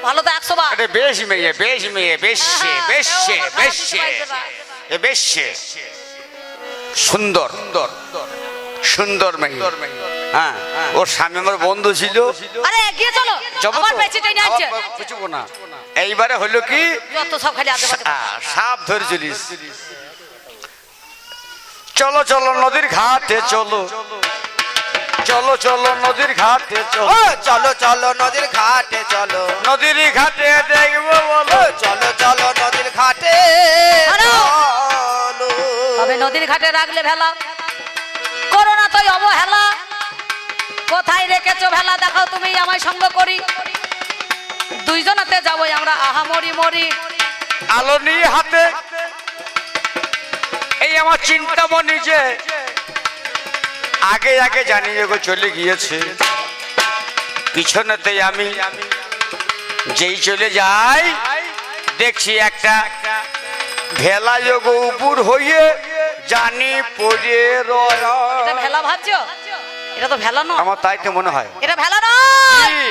ভালো তো 100 বার। এটা বেশ মেয়ে, বেশ মেয়ে, বেশে বেশে বেশে এ বেশে সুন্দর সুন্দর মেয়ে। হ্যাঁ, ওর স্বামী আমার বন্ধু ছিল। আরে এগিয়ে চলো, যাবো আমার তো? পেছিটাই নিয়ে আসছে। আবার পিছুবো না। এইবারে হলো কি, যত সব খালি আজে বাজে কথা। সাপ ধরে চলিস। চলো চলো নদীর ঘাটে চলো, চলো চলো নদীর ঘাটে চলো, ও চলো চলো নদীর ঘাটে চলো নদীর ঘাটে দেখবো বলো। ও চলো চলো নদীর ঘাটে আরো। চলো তবে নদীর ঘাটে রাখলে ভেলা, করোনা তো অবহেলা, কোথায় রেখেছো ভেলা দেখাও তুমি আমায় সঙ্গ করি, দুইজনাতে যাবো আমরা আহা মরি মরি। আলো নিয়ে হাতে, এই আমার চিন্তামণি যে আগে আগে জানিয়ে গো চলে গিয়েছে, পিছনেতে আমি যেই চলে যাই দেখছি একটা ভেলা যোগ উপর হয়ে জানি পড়ে রয়। এটা ভেলা ভাবছো? এটা তো ভেলা নয়, আমার তাই তো মনে হয়। এটা ভেলা নয়। কি?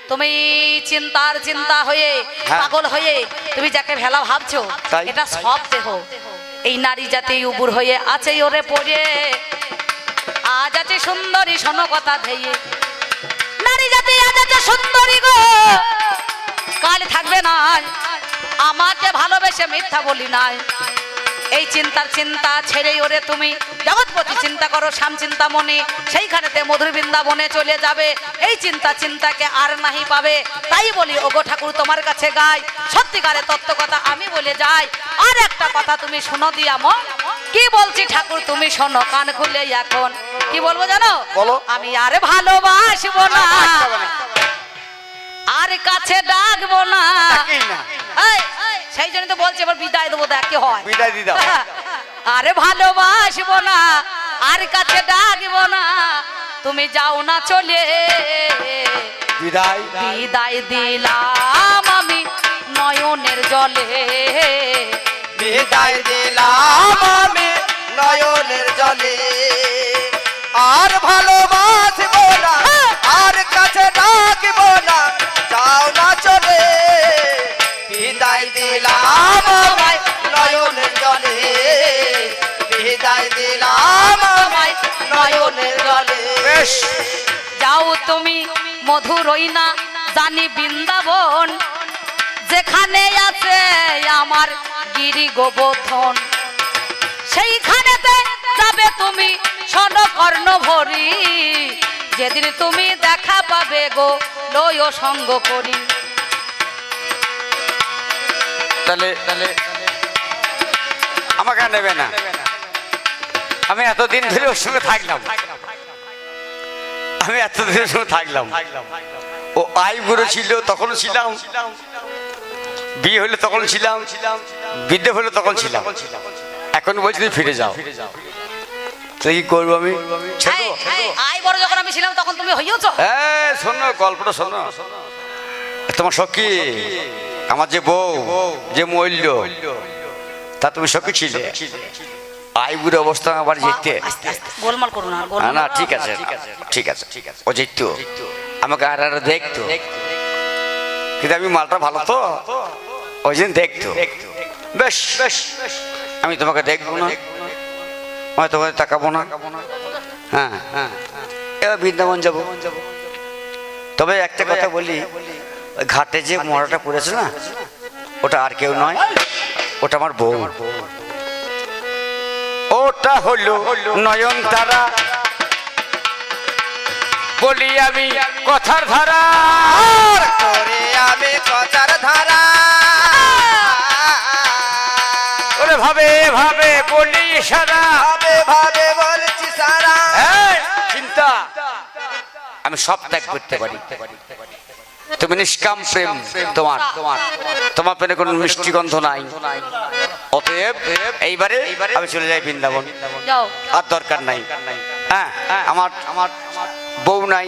তুমি চিন্তার চিন্তা হয়ে হ্যাঁ। পাগল হয়ে তুমি যাকে ভেলা ভাবছো, তাই? এটা সব দেহ এই নারী জাতি উবুর হয়ে আছে ওরে পড়ে, আজ আছে সুন্দরী শোনো কথা ধেয়ে, নারী জাতি আজ আছে সুন্দরী গো, কাল থাকবে না, আমাকে ভালোবেসে মিথ্যা বলি নাই, এই চিন্তার চিন্তা ছেড়ে ওরে তুমি জগৎপতি চিন্তা করো, শ্যাম চিন্তা মনে সেইখানেতে মধুর বৃন্দাবনে চলে যাবে, এই চিন্তা চিন্তাকে আর নাহি পাবে, তাই বলি ওগো ঠাকুর তোমার কাছে গাই, সত্যিকারে তত্ত্ব কথা আমি বলে যাই, আর একটা কথা তুমি শোনো দিয়া মন, কি বলছি ঠাকুর তুমি শোনো কান খুলে এখন, কি বলবো জানো? বলো। আমি আর ভালোবাসবো না, আর কাছে ডাকবো না, ডাকেই না। এই, সেই জন্য তো বলছি এবার বিদায় দেবো, দেখ কি হয়। বিদায় দিয়ে দাও। আরে ভালোবাসবো না, আর কাছে ডাকবো না, তুমি যাও না চলে, বিদায় বিদায় দিলাম আমি নয়নের জলে, বিদায় দিলাম আমি নয়নের জলে, আর ভালোবাসবো না আর কাছে ডাকবো না, যাও না চলে বিদায় দিলাম আমায় নয়নের জলে, বিদায় দিলাম আমায় নয়নের জলে। বেশ যাও তুমি মধুরই না জানি বৃন্দাবন, যেখানে আছে আমার গিরি গোবর্ধন, সেইখানেতে যাবে তুমি স্বর্ণ কর্ণ ভরি, যেদিন তুমি দেখা পাবে গো লয় সঙ্গ করি। তাহলে আমাকে আর নেবে না, আমি এতদিন ধরে ওর সঙ্গে থাকলাম, আমি এতদিন ওর সঙ্গে থাকলাম, ও আই বুড়ো ছিল তখন ছিলাম, বিয়ে হলে তখন ছিলাম, বিদ্যে হলে তখন ছিলাম, এখন বলছি তুমি ফিরে যাও, তাই কি করবো আমি? ছেড়ে দেবো? আই বড় যখন আমি ছিলাম তখন তুমি হইয়াছো। হ্যাঁ শোনো গল্পটা শোনো, তোমার সখী আমার যে বউ যে মূল্য তা তুমি সখী ছিলে, আইবুড়ো অবস্থা আবার যেতে আস্তে আস্তে গোলমাল করো না, না গোলমাল না ঠিক আছে ঠিক আছে ঠিক আছে ও যেত আমাকে আর আর দেখতো কিন্তু আমি মালটা ভালো তো ওই দিন দেখতো বেশ বেশ আমি তোমাকে দেখবো না আমি তোমাকে তাকাবো না হ্যাঁ হ্যাঁ এবার বৃন্দাবন যাবো তবে একটা কথা বলি ওই ঘাটে যে মরাটা পড়েছে না ওটা আর কেউ নয় ওটা আমার বউ ওটা হলো নয়নতারা বলি আমি কথার ধারা করে আমি কথার ধারা ওরে ভাবে ভাবে বলি সারা ভাবে ভাবে বলছি সারা এই, চিন্তা আমি সব ত্যাগ করতে পারি তুমি নিষ্কাম প্রেম তোমার তোমার প্রেমে কোনো মিষ্টি গন্ধ নাই অতএব এইবারে আমি চলে যাই বৃন্দাবন যাও আর দরকার নাই হ্যাঁ আমার আমার বউ নাই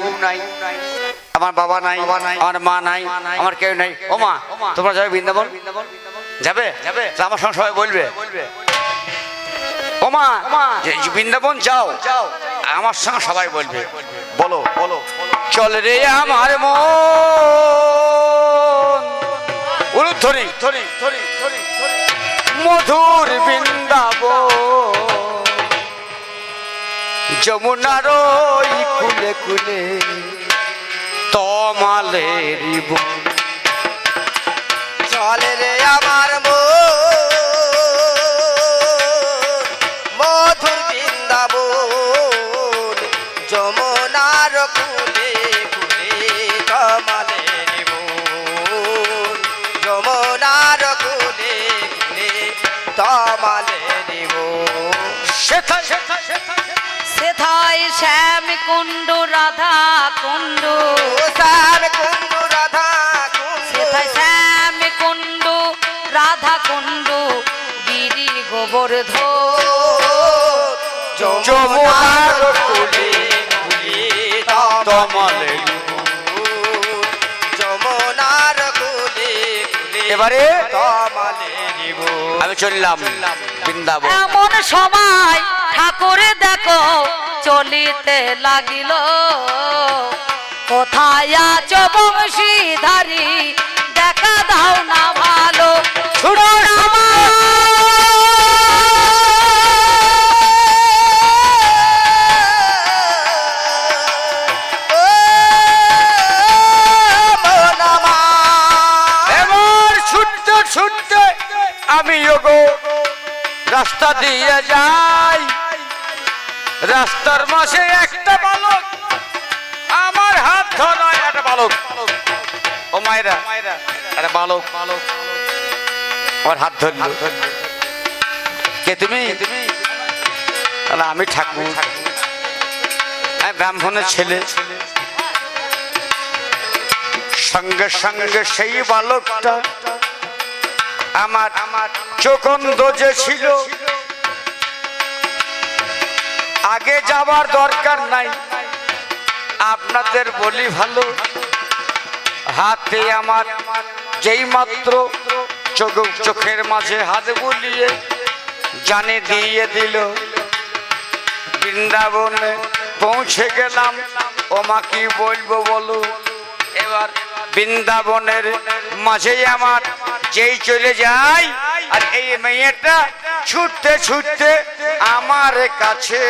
আমার বাবা নাই আমার মা নাই আমার কেউ নাই ও মা তোমরা যাবে বৃন্দাবন যাবে তা আমার সঙ্গে সবাই বলবে ও মা যে বৃন্দাবন যাও আমার সঙ্গে সবাই বলবে বলো বলো চল রে আমার মন উলুধ্বনি মধুর বৃন্দাবন যমুনার ওই কুলে কুলে তমালের বন চলে রে আমার মধুর বৃন্দাবন যমুনার কুলে কুলে কমলের বন যমুনার কুলে কুলে তমালের বন সেথায় শ্যাম কুণ্ড রাধা কুণ্ড শ্যাম কুণ্ড রাধা সেথায় শ্যাম কুণ্ড রাধা কুণ্ড গিরি গোবর্ধন যমুনার কুলে কুলে তমালের যমুনার কুলে কুলে এবারে তমালের বন আমি চললাম বৃন্দাবন এমন সময় ঠাকুর দেখো চলিতে লাগিল কোথায় আছো বংশীধারী দেখা দাও না ভালো ছুড়ো এবার ছুটতে ছুটতে আমি গো রাস্তা দিয়ে যাই রাস্তার মাঝে একটা বালক আমার হাত ধরায় একটা বালক ও মায়েরা একটা বালক আমার হাত ধরল কে তুমি আমি ঠাকুর আমি ব্রাহ্মণের ছেলে সঙ্গে সঙ্গে সেই বালকটা আমার চোখন্দ যে ছিল আগে যাবার দরকার নাই আপনাদের বলি ভালো হাতে আমার যেই মাত্র চোখের মাঝে হাত বুলিয়ে জানে দিয়ে দিল বৃন্দাবনে পৌঁছে গেলাম ও মা কি বলবো বলো এবার বৃন্দাবনের মাঝেই আমার যেই চলে যায় আর এই মেয়েটা ছুটতে ছুটতে আমার কাছে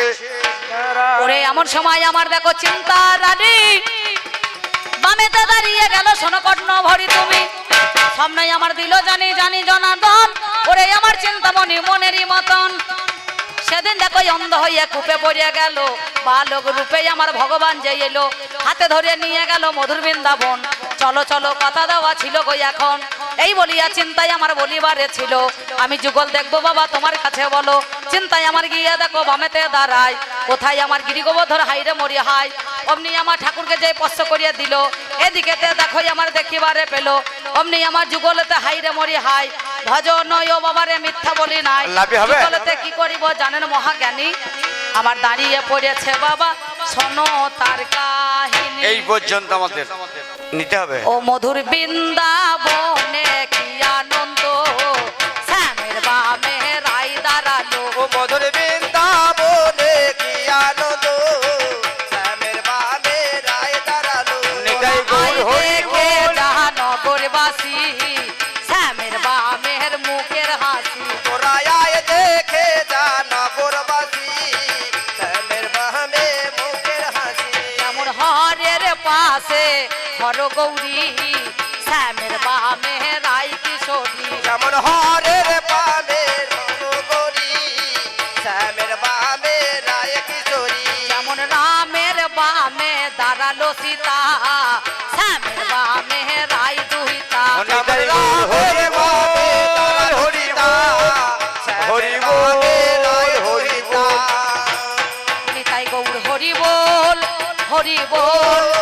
ওরে এমন সময় আমার দেখো চিন্তা রানী বামেতে দাঁড়িয়ে গেল সোনকর্ণ ভরি তুমি সামনে আমার দিল জানি জানি জনার্দন ওরে আমার চিন্তামণি মনেরই মতন সেদিন দেখো অন্ধ হইয়া কূপে পড়িয়া গেল বালক রূপে আমার ভগবান যে এলো হাতে ধরে নিয়ে গেল মধুর বৃন্দাবন চলো চলো কথা দেওয়া ছিল গো এখন এই বলিয়া চিন্তায় আমার বলিবারে ছিল আমি যুগল দেখবো বাবা তোমার কাছে বলো চিন্তায় আমার গিয়ে দেখো বামেতে দাঁড়ায় কোথায় আমার গিরি গোবর্ধন হাইরে মরি হাই অমনি আমার ঠাকুরকে যে স্পর্শ করিয়া দিল এদিকেতে দেখো আমার দেখিবারে পেলো অমনি আমার যুগলতে হাইরে মরি হাই ভজন ও বাবারে মিথ্যা বলি নাই লাভই হবে। যুগলতে কি করিব জানেন মহাজ্ঞানী আমার দাঁড়িয়ে পড়েছে বাবা শোনো তার কাহিনী এই পর্যন্ত আমাদের নিতে হবে ও মধুর বৃন্দাবনে কি আনন্দ শ্যামের বামে রাই দাঁড়ালো ও মধুর পাশে হর গৌরী শ্যামের বামে রাই কিশোরী যেমন হরের পাবে গৌরী শ্যামের বামে রায় কিশোরী যেমন রামের বামে দাঁড়ালো সীতা শ্যামের বামে রাই দুহিতা নিতাই গৌর হরি বল হরি বল হরি বল হরি বল নিতাই গৌর হরি বল হরি বল